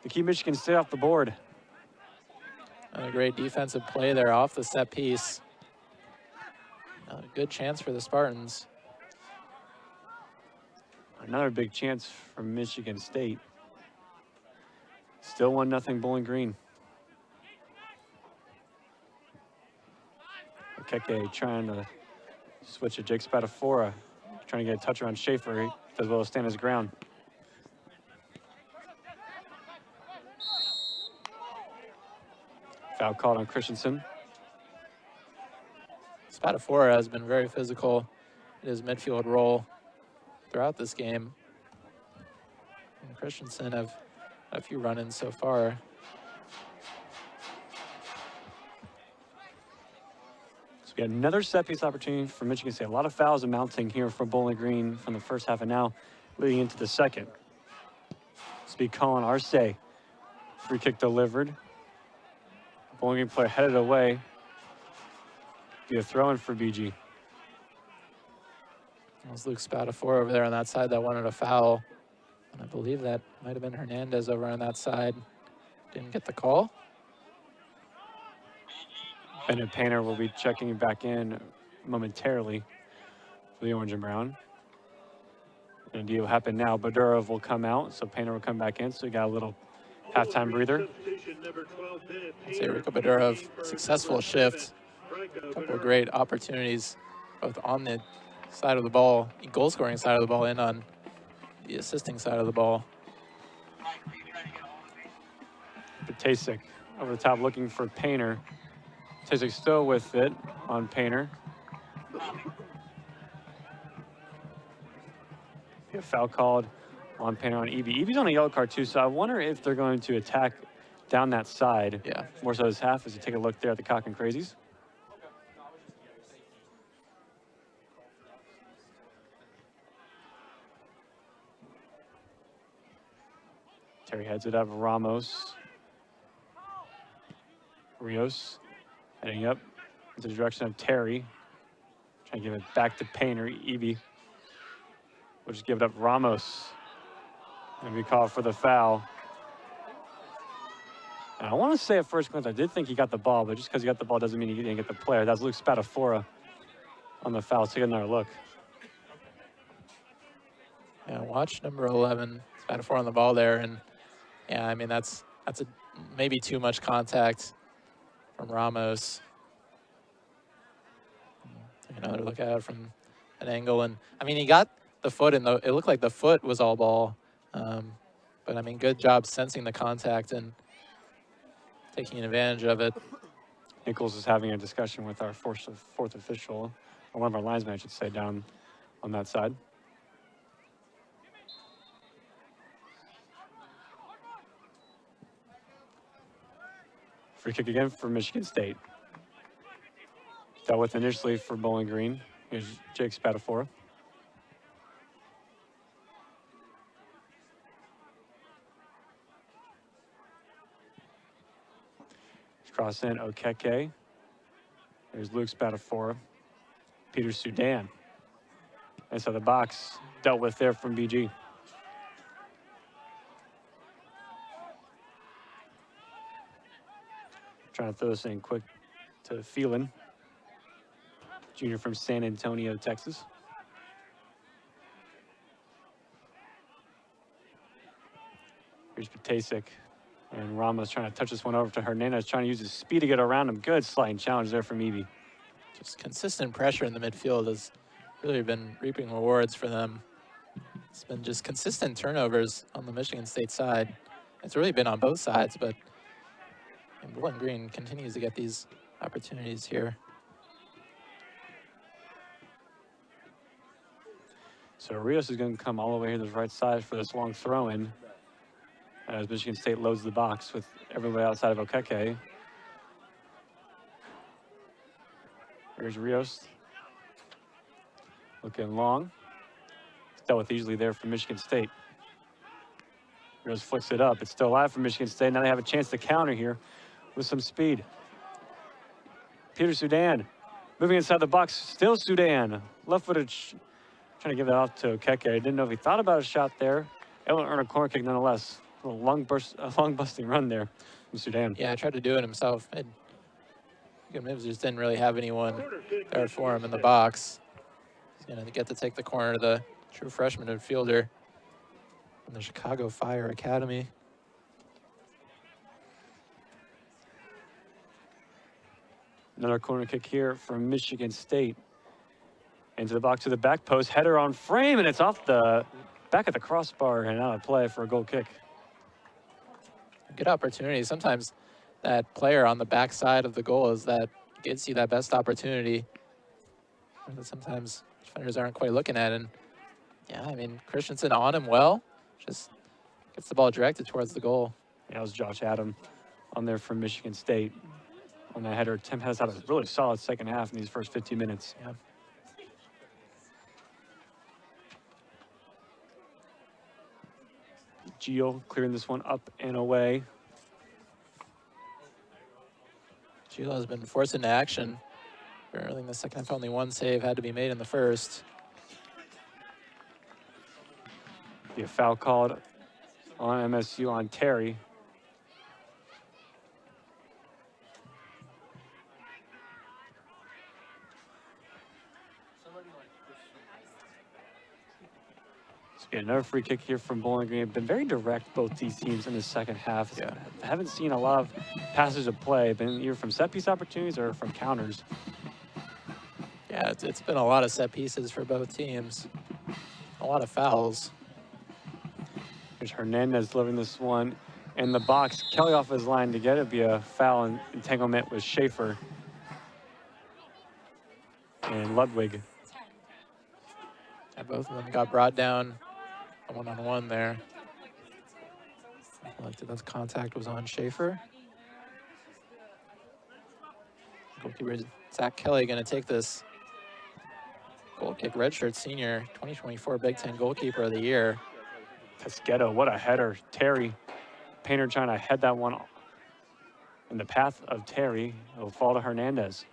to keep Michigan State off the board. A great defensive play there off the set piece. A good chance for the Spartans. Another big chance from Michigan State. Still 1-0 Bowling Green. Okeke trying to switch to Jake Spatafora, trying to get a touch around Schaefer. He does well to stand his ground. Foul called on Christensen. Spatafora has been very physical in his midfield role throughout this game. And Christensen have a few run-ins so far. So we got another set piece opportunity for Michigan State. A lot of fouls mounting here from Bowling Green from the first half and now leading into the second. Speed Colin Arce. Free kick delivered. Bowling Green player headed away. Be a throw-in for BG. It was Luke Spatafora over there on that side that wanted a foul. And I believe that might have been Hernandez over on that side. Didn't get the call. Bennett Painter will be checking back in momentarily for the orange and brown. And a deal will happen now. Badurov will come out, so Painter will come back in. So we got a little halftime breather. I'd say Rico Badurov, successful shift. A couple of great opportunities, both on the side of the ball, goal-scoring side of the ball, and on the assisting side of the ball. Patasik over the top looking for Painter. Patasik still with it on Painter. A foul called on Painter on Evie. Evie's on a yellow card too, so I wonder if they're going to attack down that side. Yeah. More so as half as you take a look there at the Cochrane Crazies. Terry heads it up. Ramos. Rios heading up into the direction of Terry. Trying to give it back to Painter. Evie will just give it up. Ramos. And we call for the foul. And I want to say at first glance, I did think he got the ball, but just because he got the ball doesn't mean he didn't get the player. That's Luke Spatafora on the foul. Let's take another look. Yeah, watch number 11, Spatafora on the ball there, and yeah, I mean that's a maybe too much contact from Ramos. Take another look at it from an angle, and I mean he got the foot in it looked like the foot was all ball, but I mean good job sensing the contact and taking advantage of it. Nichols is having a discussion with our fourth official, or one of our linesmen, I should say, down on that side. Free kick again for Michigan State. Dealt with initially for Bowling Green. Here's Jake Spatafora. Cross in Okeke. There's Luke Spatafora. Peter Sudan. And so the box dealt with there from BG. Trying to throw this in quick to Phelan, junior from San Antonio, Texas. Here's Patasik. And Ramos trying to touch this one over to Hernandez, trying to use his speed to get around him. Good sliding challenge there from Evie. Just consistent pressure in the midfield has really been reaping rewards for them. It's been just consistent turnovers on the Michigan State side. It's really been on both sides, but Bowling Green continues to get these opportunities here. So Rios is going to come all the way here to the right side for this long throw-in as Michigan State loads the box with everybody outside of Okeke. Here's Rios. Looking long. Dealt with easily there for Michigan State. Rios flicks it up. It's still alive for Michigan State. Now they have a chance to counter here with some speed. Peter Sudan moving inside the box. Still Sudan. Left-footed, trying to give it off to Okeke. Didn't know if he thought about a shot there. Able to earn a corner kick nonetheless. A long busting run there. from Sudan. Yeah, tried to do it himself. Good moves, just didn't really have anyone there for him in the box. He's going to get to take the corner to the true freshman midfielder from the Chicago Fire Academy. Another corner kick here from Michigan State. Into the box to the back post. Header on frame, and it's off the back of the crossbar and out of play for a goal kick. Good opportunity. Sometimes that player on the back side of the goal is that gets you that best opportunity. But sometimes defenders aren't quite looking at it. And yeah, I mean, Christensen on him well. Just gets the ball directed towards the goal. Yeah, that was Josh Adam on there from Michigan State. On that header, Tim has had a really solid second half in these first 15 minutes. Yeah. Gio clearing this one up and away. Gio has been forced into action early in the second half. Only one save had to be made in the first. Be a foul called on MSU on Terry. Another free kick here from Bowling Green. Been very direct, both these teams in the second half. Yeah. I haven't seen a lot of passes of play, been either from set piece opportunities or from counters. Yeah, it's been a lot of set pieces for both teams. A lot of fouls. There's Hernandez delivering this one in the box. Kelly off his line to get it via foul and entanglement with Schaefer and Ludwig. Yeah, both of them got brought down. One-on-one there. That contact was on Schaefer. Goalkeeper Zach Kelly going to take this goal kick. Redshirt senior, 2024 Big Ten Goalkeeper of the Year. Pesquetto, what a header. Terry Painter trying to head that one in the path of Terry. It'll fall to Hernandez.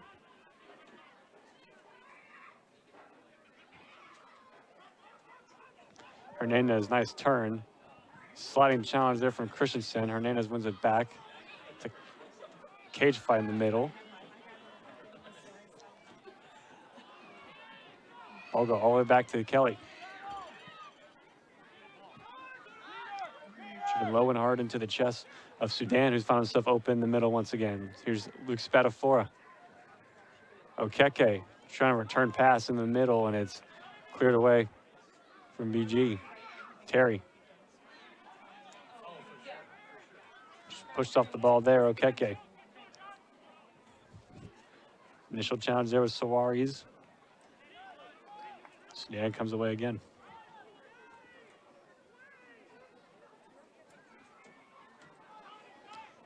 Hernandez, nice turn. Sliding challenge there from Christensen. Hernandez wins it back. It's a cage fight in the middle. Ball go all the way back to Kelly. Driven low and hard into the chest of Sudan, who's found himself open in the middle once again. Here's Luke Spadafora. Okeke trying to return pass in the middle, and it's cleared away from BG. Terry. Just pushed off the ball there, Okeke. Initial challenge there was Sawaris. Sudan comes away again.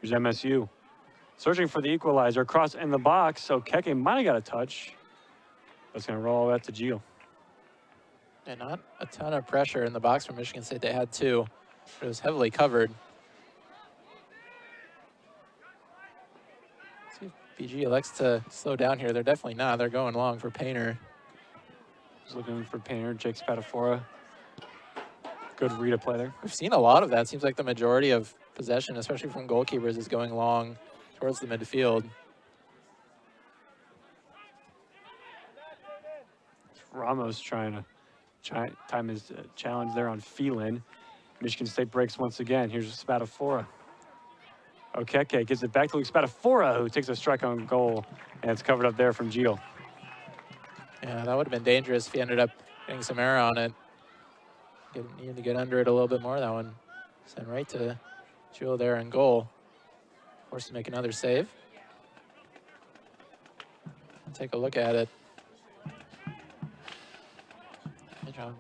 Here's MSU. Searching for the equalizer. Cross in the box. Okeke might have got a touch. That's going to roll that to Gio. And not a ton of pressure in the box from Michigan State. They had two, but it was heavily covered. See if BG elects to slow down here. They're definitely not. They're going long for Painter. Just looking for Painter, Jake Spadafora. Good read of play there. We've seen a lot of that. Seems like the majority of possession, especially from goalkeepers, is going long towards the midfield. Ramos trying to time his challenge there on Phelan. Michigan State breaks once again. Here's Spadafora. Okeke gives it back to Luke Spadafora, who takes a strike on goal, and it's covered up there from Gio. Yeah, that would have been dangerous if he ended up getting some air on it. Needed to get under it a little bit more. That one sent right to Gio there in goal. Forced to make another save. Take a look at it. Good job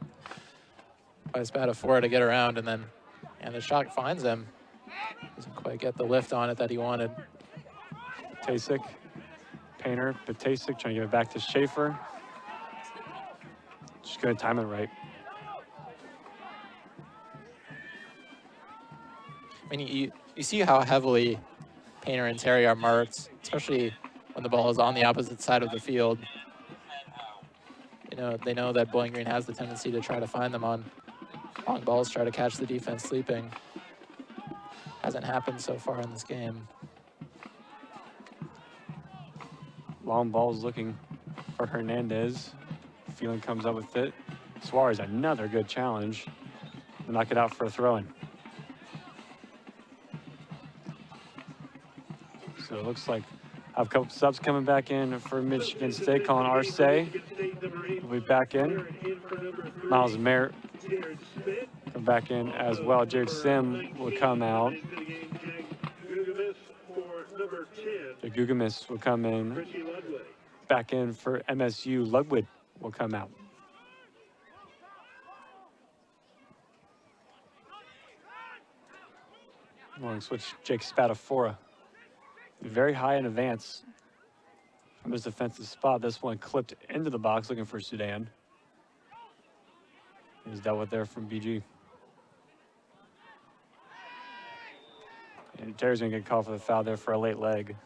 by Spadafora to get around, and then the shot finds him. Doesn't quite get the lift on it that he wanted. Patasic, Painter, Patasic trying to give it back to Schaefer. Just gonna time it right. I mean, you see how heavily Painter and Terry are marked, especially when the ball is on the opposite side of the field. You know, they know that Bowling Green has the tendency to try to find them on long balls, try to catch the defense sleeping. hasn't happened so far in this game. Long ball's looking for Hernandez. Phelan comes up with it. Suarez, another good challenge. Knock it out for a throw-in. So it looks like I have a couple subs coming back in for Michigan State. Colin Arce will be back in. Miles Merritt come back in as well. Jared Sim will come out. Gugamis will come in. Back in for MSU. Ludwig will come out. Long switch, Jake Spatafora. Very high in advance from his defensive spot. This one clipped into the box looking for Sudan. He's dealt with there from BG. And Terry's gonna get called for the foul there for a late leg.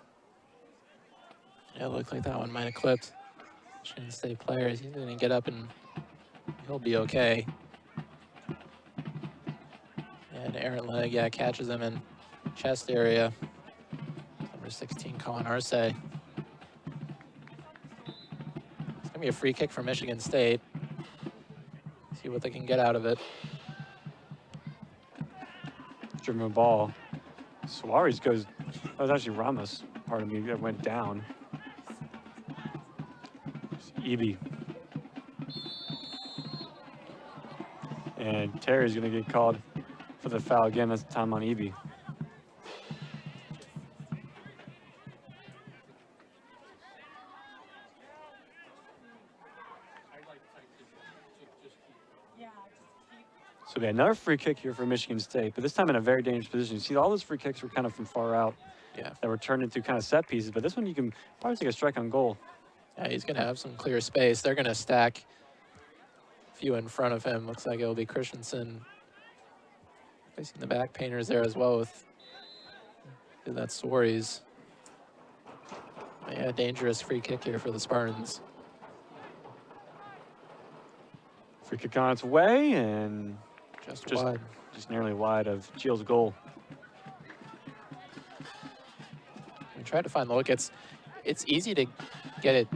Yeah, it looked like that one might have clipped Michigan State players. He's gonna get up and he'll be okay. And errant leg, yeah, catches him in chest area. Number 16, Colin Arce. It's gonna be a free kick for Michigan State. See what they can get out of it. German ball. Suarez goes, that was actually Ramos, pardon me, that went down. Eby. And Terry's gonna get called for the foul again, this time on Eby. So we got another free kick here for Michigan State, but this time in a very dangerous position. You see, all those free kicks were kind of from far out. Yeah. That were turned into kind of set pieces, but this one you can probably take a strike on goal. Yeah, he's going to have some clear space. They're going to stack a few in front of him. Looks like it'll be Christensen facing the back painters there as well with that Suarez. Yeah, dangerous free kick here for the Spartans. Free kick on its way, and just wide. Just nearly wide of Gilles' goal. We tried to find the look. It's easy to get it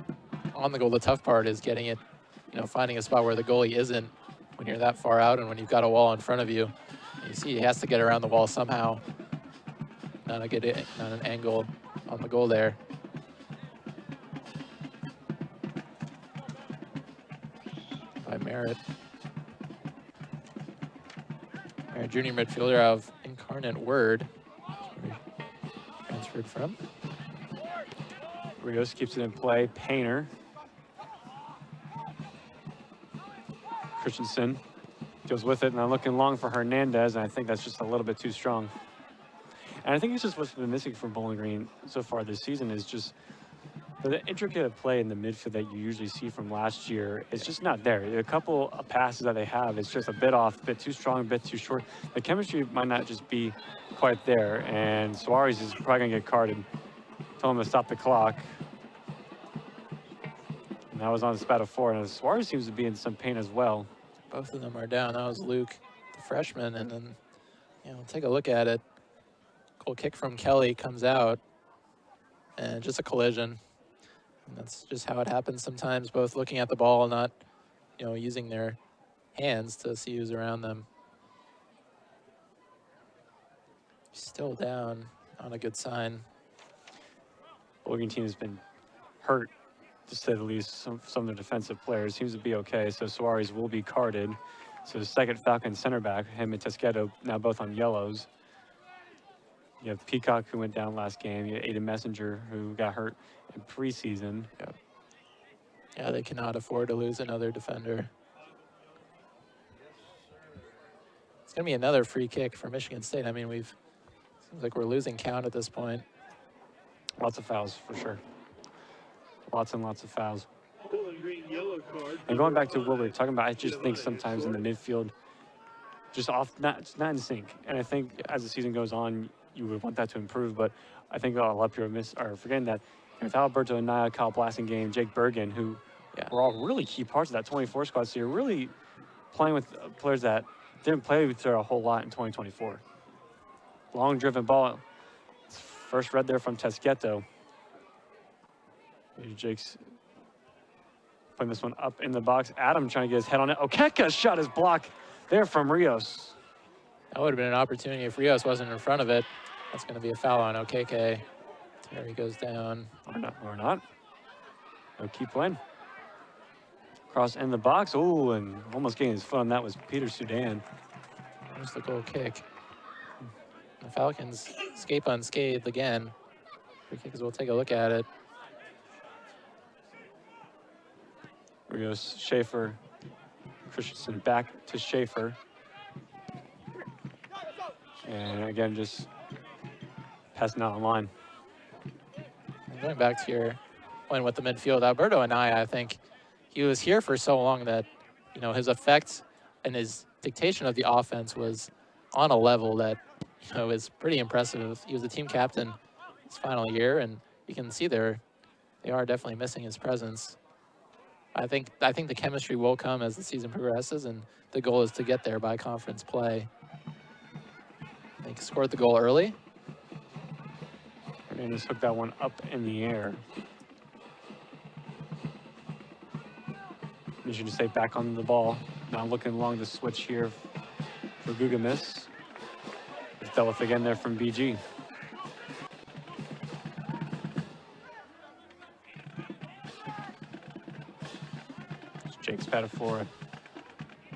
on the goal. The tough part is getting it, finding a spot where the goalie isn't when you're that far out and when you've got a wall in front of you. You see he has to get around the wall somehow. Not an angle on the goal there. By Merritt. Our junior midfielder of Incarnate Word. Transferred from. Rios keeps it in play. Painter. Christensen goes with it, and I'm looking long for Hernandez, and I think that's just a little bit too strong. And I think it's just what's been missing from Bowling Green so far this season is just the intricate play in the midfield that you usually see from last year. It's just not there. A couple of passes that they have, it's just a bit off, a bit too strong, a bit too short. The chemistry might not just be quite there, and Suarez is probably going to get carded. Tell him to stop the clock. And that was on Spatafora, and Suarez seems to be in some pain as well. Both of them are down. That was Luke, the freshman, and then, take a look at it. Goal kick from Kelly comes out, and just a collision. And that's just how it happens sometimes, both looking at the ball, not, using their hands to see who's around them. Still down, not a good sign. Bowling team has been hurt, to say the least. Some of the defensive players seems to be okay, so Suarez will be carded. So the second Falcon center back, him and Tesqueto, now both on yellows. You have Peacock, who went down last game. You have Aiden Messenger, who got hurt in preseason. Yeah, they cannot afford to lose another defender. It's going to be another free kick for Michigan State. I mean, seems like we're losing count at this point. Lots of fouls, for sure. Lots and lots of fouls. And going back to what we were talking about, I just think sometimes in the midfield, just it's not in sync. And I think as the season goes on, you would want that to improve. But I think a lot of people are forgetting that with Alberto Anaya, Kyle Blassingame, Jake Bergen, who were all really key parts of that 24 squad. So you're really playing with players that didn't play with a whole lot in 2024. long driven ball. It's first read there from Tesqueto. Jake's putting this one up in the box. Adam trying to get his head on it. Okeka shot his block there from Rios. That would have been an opportunity if Rios wasn't in front of it. That's going to be a foul on Okeke. Terry goes down. Or not. They'll keep playing. Cross in the box. Oh, and almost getting his foot on that was Peter Sudan. There's the goal kick. The Falcons escape unscathed again. Free kickers will take a look at it. Rios, Schaefer, Christensen back to Schaefer. And again, just passing out on line. Going back to your point with the midfield, Alberto and I think he was here for so long that, you know, his effect and his dictation of the offense was on a level that, you know, is pretty impressive. He was the team captain his final year, and you can see they are definitely missing his presence. I think the chemistry will come as the season progresses, and the goal is to get there by conference play. I think he scored the goal early. Hernandez hooked that one up in the air. Michigan State back on the ball. Now looking along the switch here for Gugamis. It's dealt with again there from BG. Jake's padded for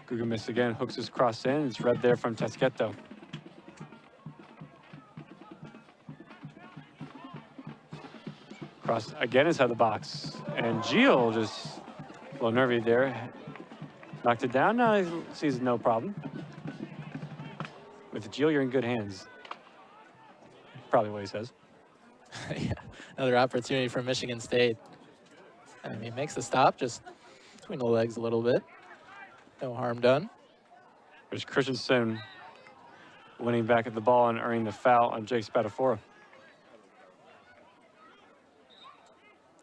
Gugamis again. Hooks his cross in. It's read there from Tesqueto. Cross again inside the box. And Gio just a little nervy there. Knocked it down. Now he sees no problem. With Gio, you're in good hands. Probably what he says. Yeah, another opportunity for Michigan State. I mean, he makes the stop just between the legs a little bit. No harm done. There's Christensen winning back at the ball and earning the foul on Jake Spadafora.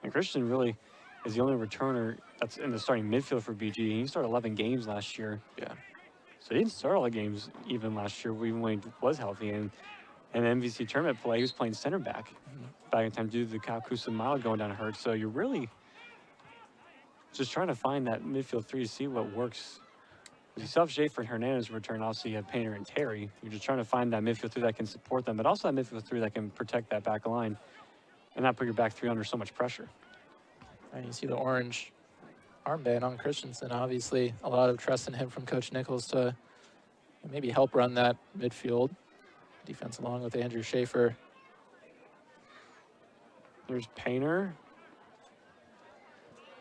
And Christian really is the only returner that's in the starting midfield for BG. He started 11 games last year. Yeah. So he didn't start all the games even last year, even when he was healthy. And in the MVC tournament play, he was playing center back back in time due to the Kyle Kusumala going down hurt. So you're really just trying to find that midfield three to see what works. You still have Schaefer and Hernandez return. Obviously, you have Painter and Terry. You're just trying to find that midfield three that can support them, but also that midfield three that can protect that back line and not put your back three under so much pressure. And you see the orange armband on Christensen. Obviously, a lot of trust in him from Coach Nichols to maybe help run that midfield defense along with Andrew Schaefer. There's Painter.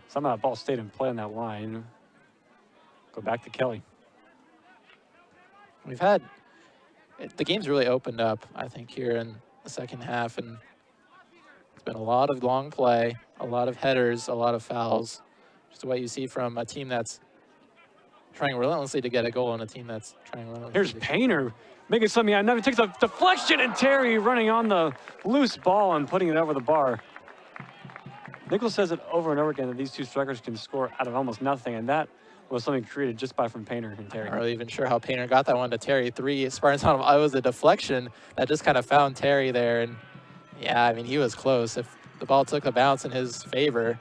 Somehow that ball stayed in play on that line. Go back to Kelly. We've had, the game's really opened up, I think, here in the second half, and it's been a lot of long play, a lot of headers, a lot of fouls. Just what you see from a team that's trying relentlessly to get a goal and a team that's trying relentlessly. Here's Painter making something out of nothing. Takes a deflection, and Terry running on the loose ball and putting it over the bar. Nichols says it over and over again that these two strikers can score out of almost nothing, and that was something created just from Painter and Terry. I'm not really even sure how Painter got that one to Terry. 3 Spartans on him. It was a deflection that just kind of found Terry there, and yeah, I mean, he was close. If the ball took a bounce in his favor,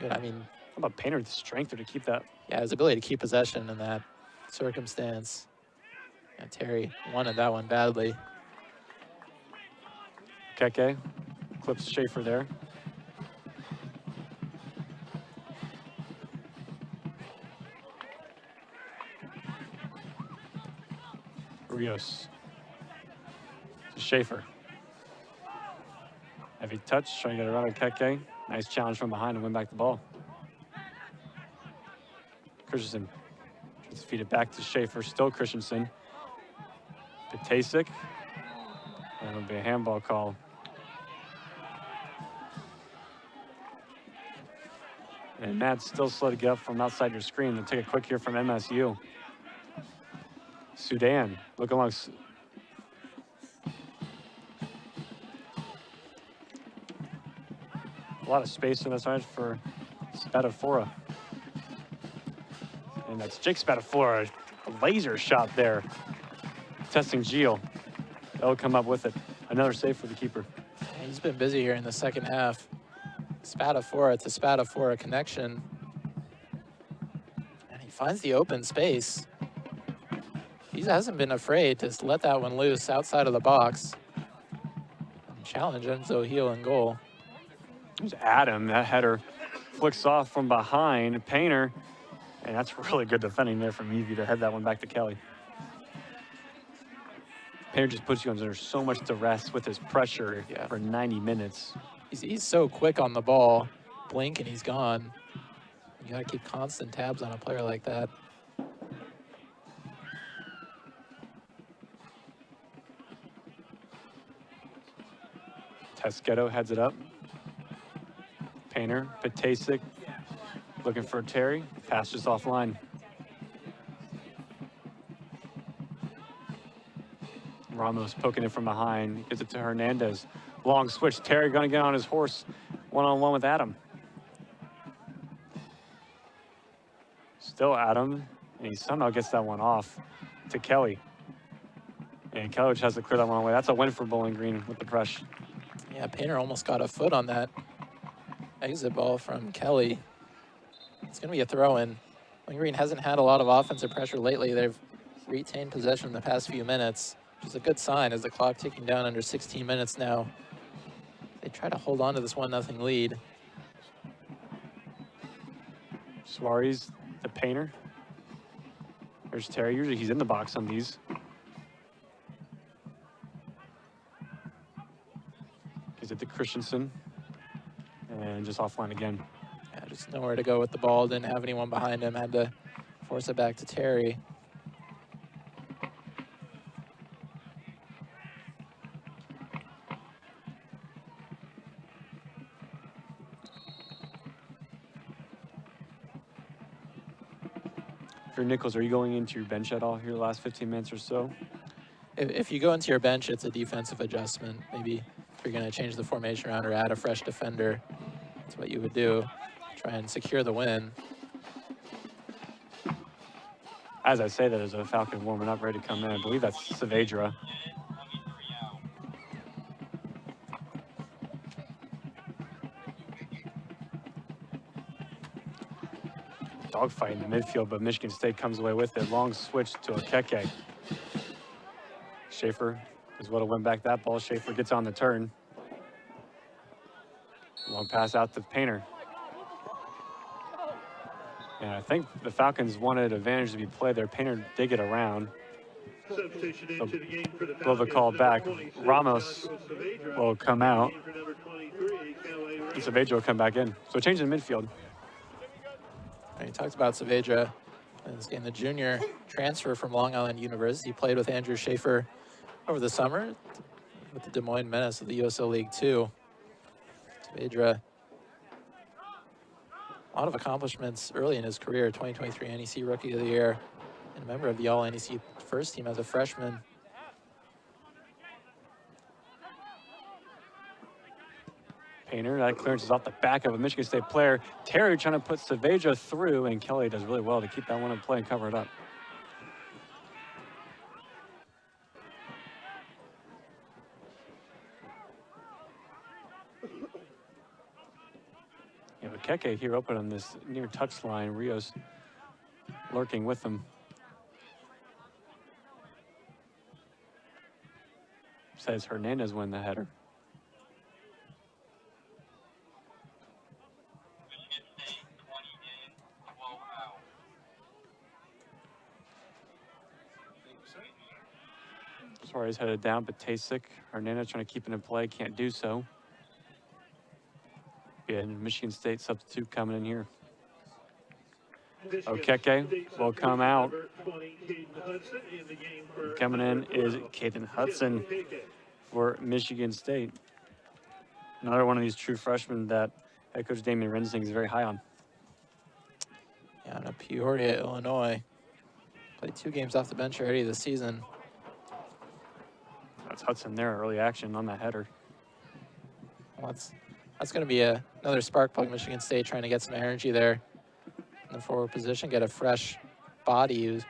I mean, how about Painter's strength to keep that? Yeah, his ability to keep possession in that circumstance. And Terry wanted that one badly. Keke clips Schaefer there. Rios to Schaefer. Heavy touch, trying to get around Keke. Nice challenge from behind and win back the ball. Christensen gets feeded back to Schaefer, still Christensen. Patasik. That'll be a handball call. And Matt's still slow to get up from outside your screen. They'll take a quick here from MSU. Sudan, look along. A lot of space in the side for Spadafora. And that's Jake Spadafora, a laser shot there. Testing Gio. They'll come up with it. Another save for the keeper. He's been busy here in the second half. Spadafora to Spadafora connection. And he finds the open space. He hasn't been afraid to let that one loose outside of the box. And challenge Enzo Heel in goal. There's Adam. That header flicks off from behind Painter. And that's really good defending there from Evie to head that one back to Kelly. Painter just puts you under so much duress with his pressure for 90 minutes. He's so quick on the ball. Blink and he's gone. You gotta keep constant tabs on a player like that. Tesketo heads it up. Painter, Patasic, looking for Terry. Pass just offline. Ramos poking it from behind. Gets it to Hernandez. Long switch. Terry going to get on his horse. One-on-one with Adam. Still Adam. And he somehow gets that one off to Kelly. And Kelly just has to clear that one away. That's a win for Bowling Green with the press. Yeah, Painter almost got a foot on that exit ball from Kelly. It's going to be a throw-in. Bowling Green hasn't had a lot of offensive pressure lately. They've retained possession in the past few minutes, which is a good sign as the clock ticking down under 16 minutes now. They try to hold on to this 1-0 lead. Suarez, the Painter. There's Terry. Usually he's in the box on these. Gives it to Christensen. And just offline again. Yeah, just nowhere to go with the ball. Didn't have anyone behind him. Had to force it back to Terry. For Nichols, are you going into your bench at all here the last 15 minutes or so? If you go into your bench, it's a defensive adjustment. Maybe if you're going to change the formation around or add a fresh defender, that's what you would do. Try and secure the win. As I say that, there's a Falcon warming up, ready to come in. I believe that's Saavedra. Dogfight in the midfield, but Michigan State comes away with it. Long switch to Okeke. Schaefer is what will win back that ball. Schaefer gets on the turn. Long pass out to Painter. And I think the Falcons wanted advantage to be played there. Painter did get around. Blow the call back. Ramos will come out. And Saavedra will come back in. So change in midfield. You talked about Saavedra in this game, the junior transfer from Long Island University. He played with Andrew Schaefer over the summer with the Des Moines Menace of the USL League 2. Saavedra, a lot of accomplishments early in his career. 2023 NEC Rookie of the Year and a member of the All-NEC first team as a freshman. Painter, that clearance is off the back of a Michigan State player. Terry trying to put Saavedra through, and Kelly does really well to keep that one in play and cover it up. You have a Keke here open on this near touchline. Rios lurking with him. Says Hernandez win the header. Suarez headed down, but Tasik, Hernandez trying to keep it in play, can't do so. And Michigan State substitute coming in here. Okeke will come out. Coming in is Caden Hudson for Michigan State. Another one of these true freshmen that head coach Damian Rensing is very high on. Yeah, out of Peoria, Illinois. Played 2 games off the bench already this season. That's Hudson there, early action on that header. Well, that's going to be another spark plug. Michigan State trying to get some energy there in the forward position, get a fresh body who's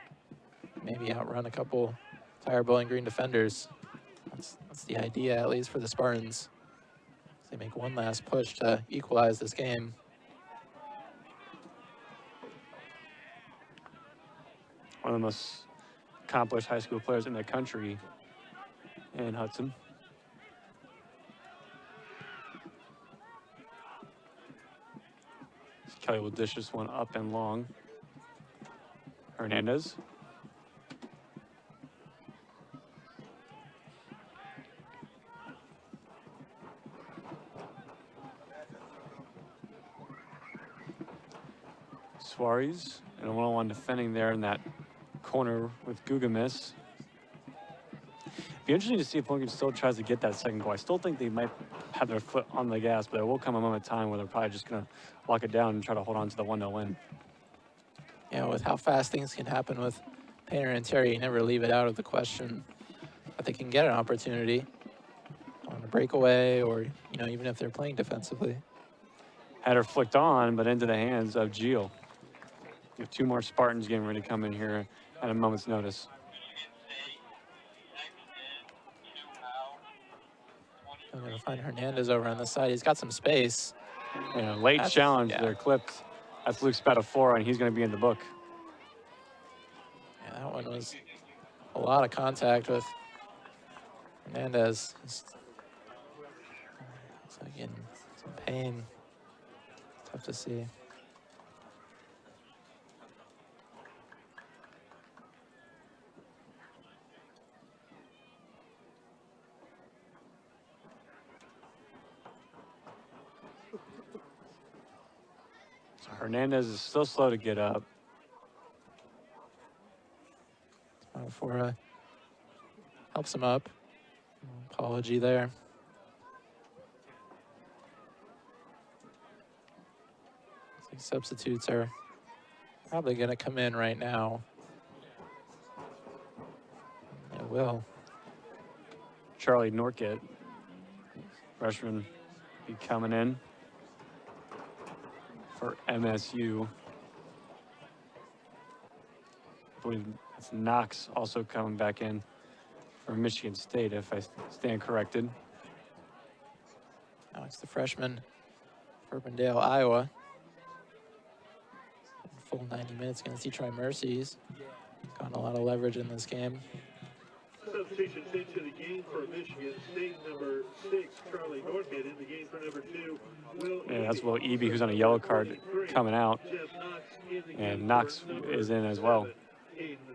maybe outrun a couple tired Bowling Green defenders. That's the idea, at least for the Spartans. They make one last push to equalize this game. One of the most accomplished high school players in the country, in Hudson. Kelly will dish this one up and long. Hernandez. Suarez, and a one-on-one defending there in that corner with Gugamis. Be interesting to see if Lincoln still tries to get that second goal. I still think they might have their foot on the gas, but there will come a moment of time where they're probably just going to lock it down and try to hold on to the 1-0 win. Yeah, with how fast things can happen with Painter and Terry, you never leave it out of the question that they can get an opportunity on a breakaway or, you know, even if they're playing defensively. Header flicked on, but into the hands of Gio. You have 2 more Spartans getting ready to come in here at a moment's notice. I'm going to find Hernandez over on the side. He's got some space. And a late challenge. They're clipped. That's Luke Spadafora, and he's going to be in the book. Yeah, that one was a lot of contact with Hernandez. Looks like in some pain. Tough to see. Hernandez is still slow to get up. Spadafora helps him up. Apology there. I think substitutes are probably going to come in right now. They will. Charlie Norkett, freshman, be coming in for MSU. I believe it's Knox also coming back in for Michigan State, if I stand corrected. Knox, the freshman, Urbandale, Iowa. Full 90 minutes against Detroit Mercy's. Gotten a lot of leverage in this game. Substitution into the game for Michigan State, number 6, Charlie Norkett. In the game for number 2, Will. Yeah, that's Will Eby, who's on a yellow card coming out. And Knox is in as well.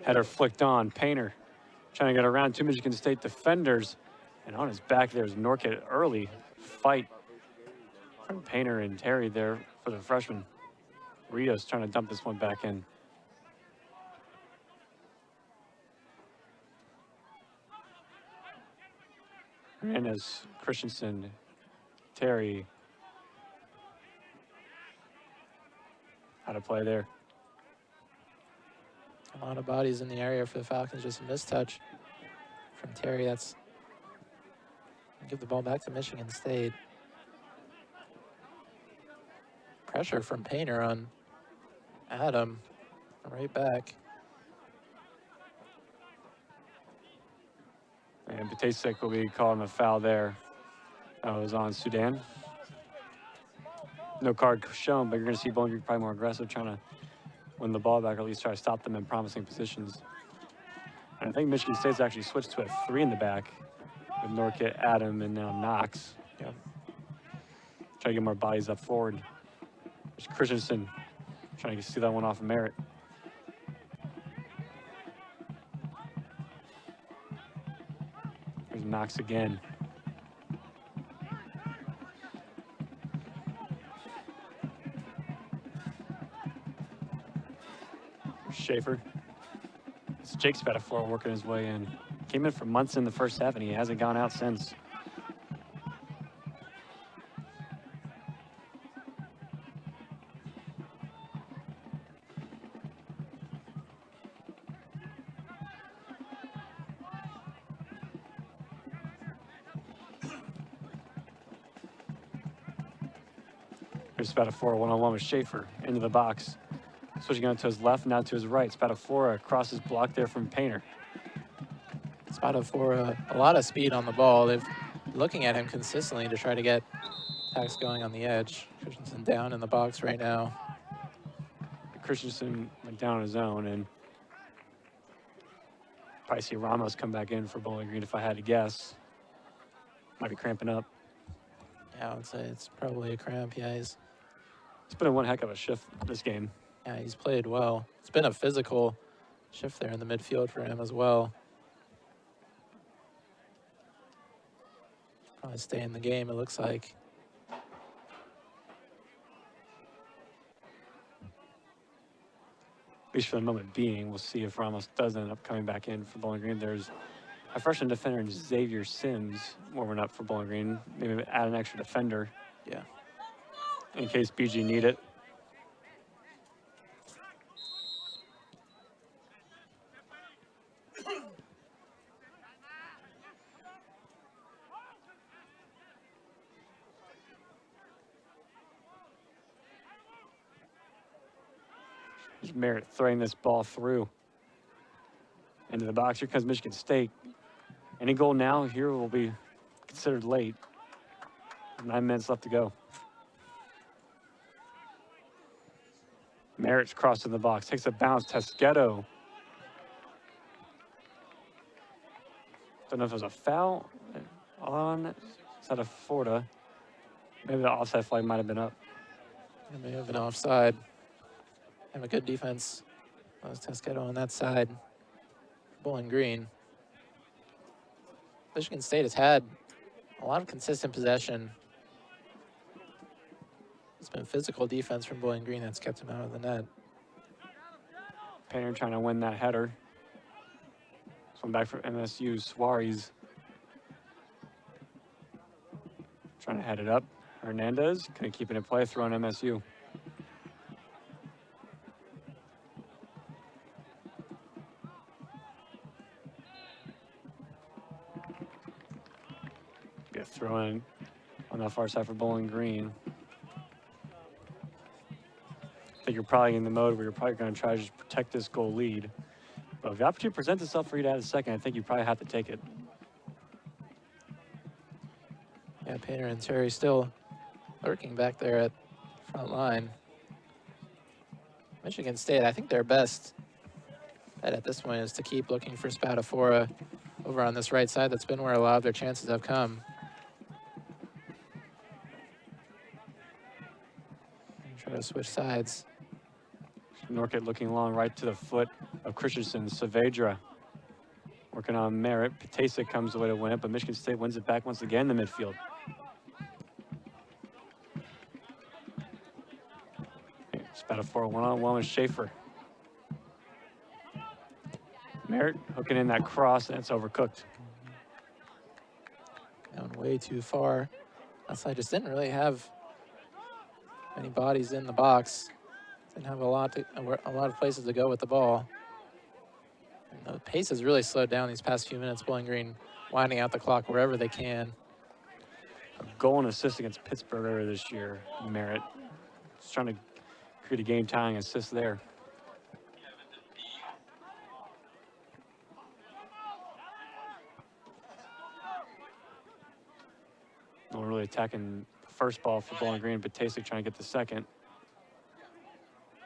Header flicked on. Painter trying to get around 2 Michigan State defenders. And on his back there's Norkett. Early fight from Painter and Terry there for the freshman. Rios trying to dump this one back in. Hernandez, Christensen, Terry. How to play there. A lot of bodies in the area for the Falcons. Just a mistouch from Terry. That's give the ball back to Michigan State. Pressure from Painter on Adam. Right back. And Batasek will be calling a foul there. That was on Sudan. No card shown, but you're going to see Bowling Green probably more aggressive, trying to win the ball back, or at least try to stop them in promising positions. And I think Michigan State's actually switched to a 3 in the back with Norkett, Adam, and now Knox. Yep. Try to get more bodies up forward. There's Christensen trying to steal that one off of Merritt. There's Knox again. Schaefer. It's Jake Spadafora working his way in. Came in for months in the first half, and he hasn't gone out since. Here's Spadafora one-on-one with Schaefer into the box. Switching on to his left, now to his right. Spadafora crosses block there from Painter. spotted for a lot of speed on the ball. They've looking at him consistently to try to get attacks going on the edge. Christensen down in the box right now. Christensen went down on his own, and probably see Ramos come back in for Bowling Green if I had to guess. Might be cramping up. Yeah, I would say it's probably a cramp. Yeah, it's been one heck of a shift this game. Yeah, he's played well. It's been a physical shift there in the midfield for him as well. Probably stay in the game, it looks like. At least for the moment being, we'll see if Ramos does end up coming back in for Bowling Green. There's a freshman defender, Xavier Sims, warming up for Bowling Green. Maybe add an extra defender. Yeah. In case BG need it. Merritt throwing this ball through into the box. Here comes Michigan State. Any goal now here will be considered late. 9 minutes left to go. Merritt's crossing the box, takes a bounce. Tesqueto. Don't know if it was a foul on Florida. Maybe the offside flag might have been up. It may have been offside. Have a good defense. That was Tesqueto on that side. Bowling Green. Michigan State has had a lot of consistent possession. It's been physical defense from Bowling Green that's kept him out of the net. Painter trying to win that header. This one back for MSU. Suarez trying to head it up. Hernandez couldn't keep it in play, throwing MSU. Throwing on that far side for Bowling Green. I think you're probably in the mode where you're probably going to try to just protect this goal lead. But if the opportunity presents itself for you to add a second, I think you probably have to take it. Yeah, Painter and Terry still lurking back there at front line. Michigan State, I think their best bet at this point is to keep looking for Spatafora over on this right side. That's been where a lot of their chances have come. Try to switch sides. Norkett looking long right to the foot of Christensen. Saavedra working on Merritt. Patasic comes away to win it, but Michigan State wins it back once again in the midfield. Spatafora one-on-one with Schaefer. Merritt hooking in that cross, and it's overcooked. Down way too far. That side just didn't really have many bodies in the box. Didn't have a lot of places to go with the ball. And the pace has really slowed down these past few minutes. Bowling Green winding out the clock wherever they can. A goal and assist against Pittsburgh earlier this year. Merritt just trying to create a game-tying assist there. No one really attacking the first ball for Bowling Green. Patasic trying to get the second.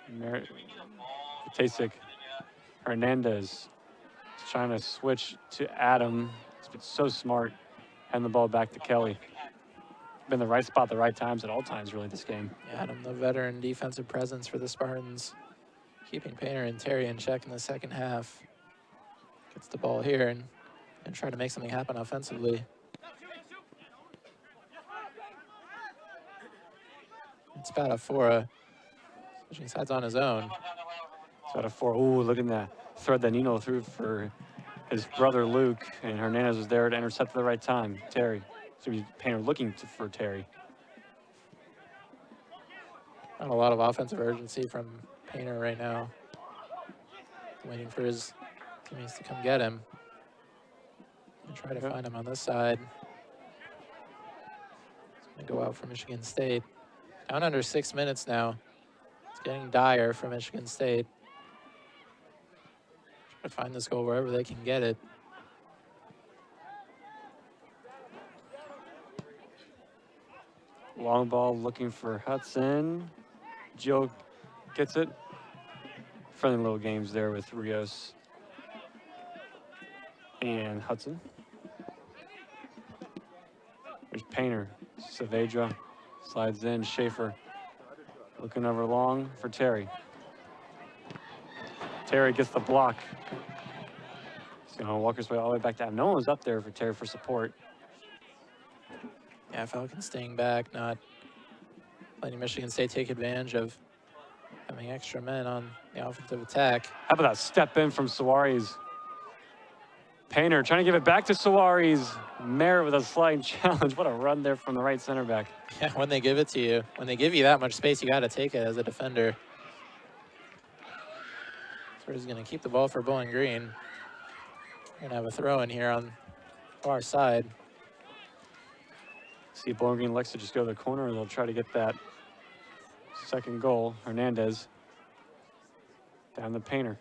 Merritt, Patasic, Hernandez trying to switch to Adam. He's been so smart. Hand the ball back to Kelly. Been the right spot, the right times at all times, really, this game. Yeah, Adam, the veteran defensive presence for the Spartans, keeping Painter and Terry in check in the second half. Gets the ball here and try to make something happen offensively. It's Spatafora switching sides on his own. Spatafora, ooh, look at that thread that Nino threw for his brother Luke, and Hernandez was there to intercept at the right time. Terry. So Painter looking for Terry. Not a lot of offensive urgency from Painter right now. Waiting for his teammates to come get him. And try to find him on this side. It's going to go out for Michigan State. Down under 6 minutes now. It's getting dire for Michigan State. Try to find this goal wherever they can get it. Long ball looking for Hudson. Gio gets it. Friendly little games there with Rios and Hudson. There's Painter. Saavedra slides in. Schaefer looking over long for Terry. Terry gets the block. He's going to walk his way all the way back down. No one was up there for Terry for support. Yeah, Falcons staying back, not letting Michigan State take advantage of having extra men on the offensive attack. How about that step in from Suarez? Painter trying to give it back to Suarez. Merritt with a sliding challenge. What a run there from the right center back. Yeah, when they give it to you, when they give you that much space, you got to take it as a defender. So he's going to keep the ball for Bowling Green. Going to have a throw in here on far side. See if Bowling Green likes to just go to the corner, and they'll try to get that second goal. Hernandez down the Painter.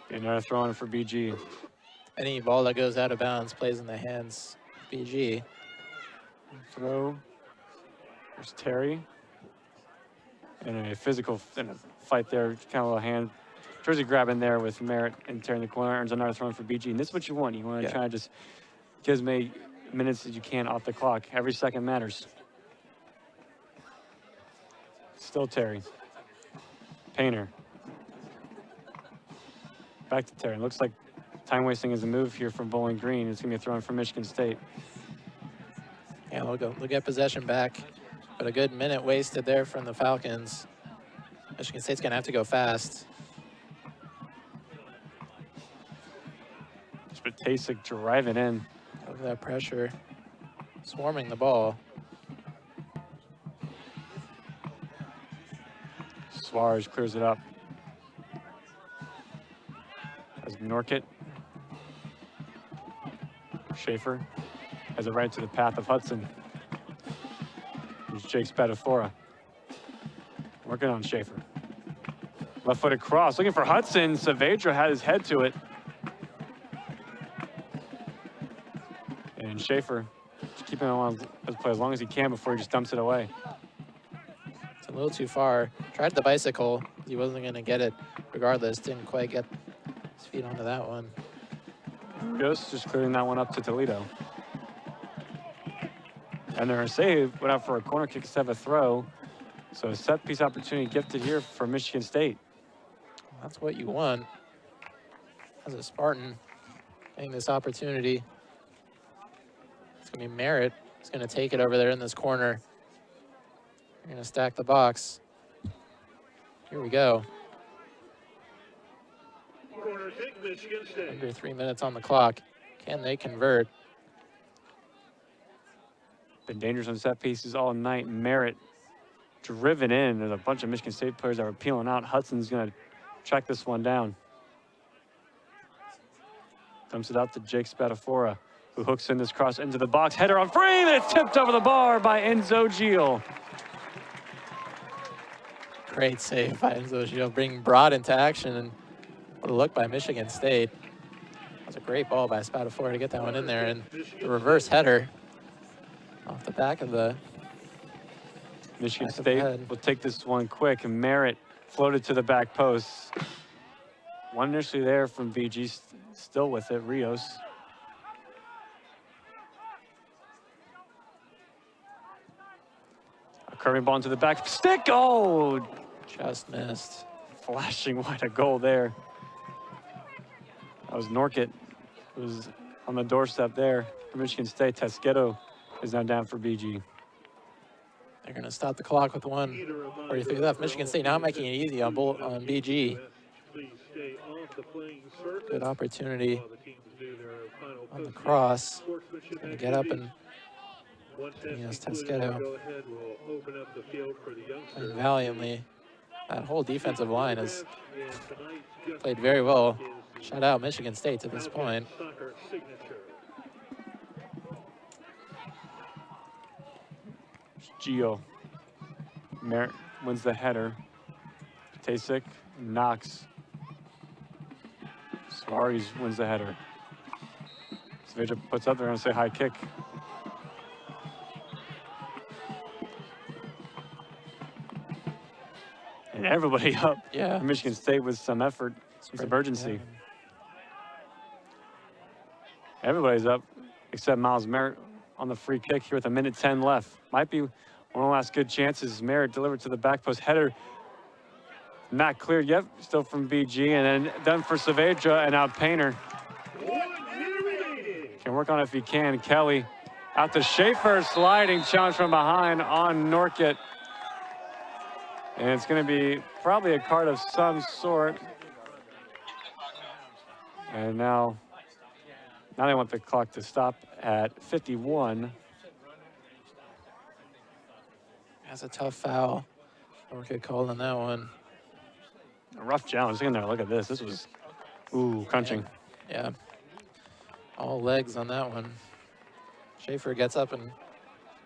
Another throw in for BG. Any ball that goes out of bounds plays in the hands of BG. Throw. There's Terry. And a physical fight there, kind of a little hand. Jersey grabbing there with Merritt and Terry in the corner. Earns another throw in for BG. And this is what you want. You want to try to just get as many minutes as you can off the clock. Every second matters. Still Terry. Painter. Back to Terry. Looks like time wasting is a move here from Bowling Green. It's going to be a throw in for Michigan State. Yeah, they'll get possession back. But a good minute wasted there from the Falcons. Michigan State's going to have to go fast. Spatasic driving in. Look at that pressure. Swarming the ball. Suarez clears it up. As Norkett. Schaefer has it right to the path of Hudson. There's Jake Spadafora. Working on Schaefer. Left-footed cross, looking for Hudson. Saavedra had his head to it. And Schaefer just keeping it on as play as long as he can before he just dumps it away. It's a little too far. Tried the bicycle. He wasn't going to get it regardless. Didn't quite get his feet onto that one. Just clearing that one up to Toledo. And their save went out for a corner kick instead of a throw. So a set piece opportunity gifted here for Michigan State. That's what you want as a Spartan, getting this opportunity. It's going to be Merritt. He's going to take it over there in this corner. You're going to stack the box. Here we go. Corner kick, Michigan State. Under 3 minutes on the clock. Can they convert? Been dangerous on set pieces all night. Merritt driven in. There's a bunch of Michigan State players that were peeling out. Hudson's going to track this one down. Dumps it out to Jake Spadafora, who hooks in this cross into the box. Header on frame, and it's tipped over the bar by Enzo Gil. Great save by Enzo Gil, bringing Broad into action, and what a look by Michigan State. That was a great ball by Spadafora to get that one in there, and the reverse header off the back of the Michigan State will take this one quick, and Merritt floated to the back post. One initially there from BG, still with it, Rios. A curving ball into the back stick. Oh, just missed. Flashing wide, a goal there. That was Norkett, who was on the doorstep there for Michigan State. Tesqueto is now down for BG. They're going to stop the clock with 1:43 left. Michigan State now making it easy on BG. Good opportunity on the cross. Going to get up and Tesqueto playing valiantly. That whole defensive line has played very well. Shut out Michigan State to this point. Gio. Merritt wins the header. Tasik knocks. Suarez wins the header. Saavedra puts up there and say high kick. And everybody up. Yeah. Michigan State with some effort, some urgency. Everybody's up except Miles Merritt on the free kick here with 1:10 left. Might be one of the last good chances. Merritt delivered to the back post header. Not cleared yet, still from BG, and then done for Saavedra, and now Painter. Can work on it if he can. Kelly out to Schaefer, sliding challenge from behind on Norkett. And it's going to be probably a card of some sort. And now they want the clock to stop at 51. That's a tough foul. Norkett called on that one. A rough challenge. Look in there. Look at this. This was, crunching. Yeah. All legs on that one. Schaefer gets up and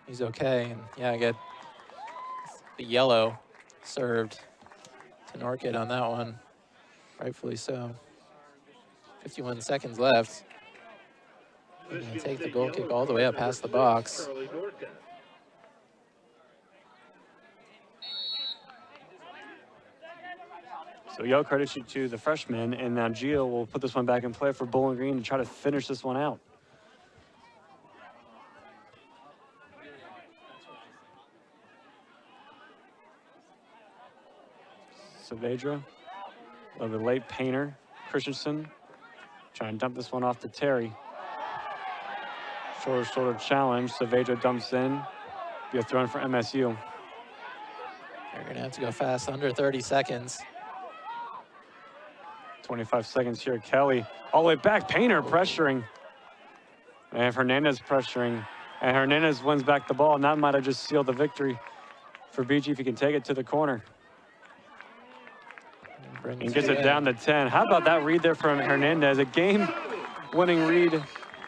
he's okay. And yeah, I get the yellow served to Norkett on that one. Rightfully so. 51 seconds left. He's going to take the goal kick all the way up past the box. So yell credit to the freshman, and now Gio will put this one back in play for Bowling Green to try to finish this one out. Saavedra, a little bit late. Painter, Christensen, trying to dump this one off to Terry. Shorter challenge. Saavedra dumps in. Be a throw in for MSU. They're going to have to go fast, under 30 seconds. 25 seconds here. Kelly all the way back. Painter pressuring. And Hernandez pressuring. And Hernandez wins back the ball. And that might have just sealed the victory for BG if he can take it to the corner. And gets it down to 10. How about that read there from Hernandez? A game-winning read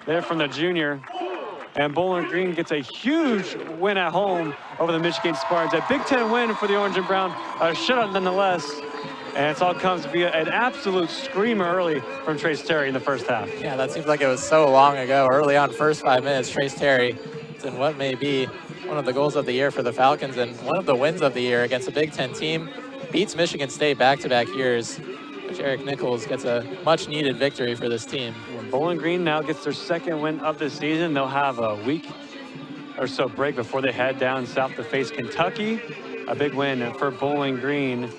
there from the junior. And Bowling Green gets a huge win at home over the Michigan Spartans. A Big Ten win for the Orange and Brown. A shutout nonetheless. And it all comes via an absolute screamer early from Trace Terry in the first half. Yeah, that seems like it was so long ago. Early on, first 5 minutes, Trace Terry is in what may be one of the goals of the year for the Falcons and one of the wins of the year against a Big Ten team. Beats Michigan State back-to-back years, which Eric Nichols gets a much-needed victory for this team. Bowling Green now gets their second win of the season. They'll have a week or so break before they head down south to face Kentucky. A big win for Bowling Green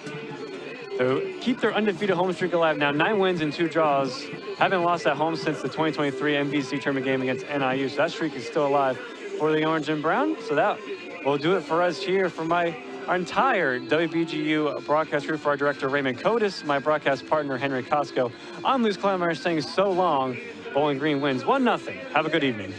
to keep their undefeated home streak alive. Now 9 wins and 2 draws. Haven't lost at home since the 2023 MVC tournament game against NIU. So that streak is still alive for the Orange and Brown. So that will do it for us here for our entire WBGU broadcast crew, for our director Raymond Codis, my broadcast partner Henry Costco. I'm Luz Clemmer saying so long. Bowling Green wins 1-0. Have a good evening.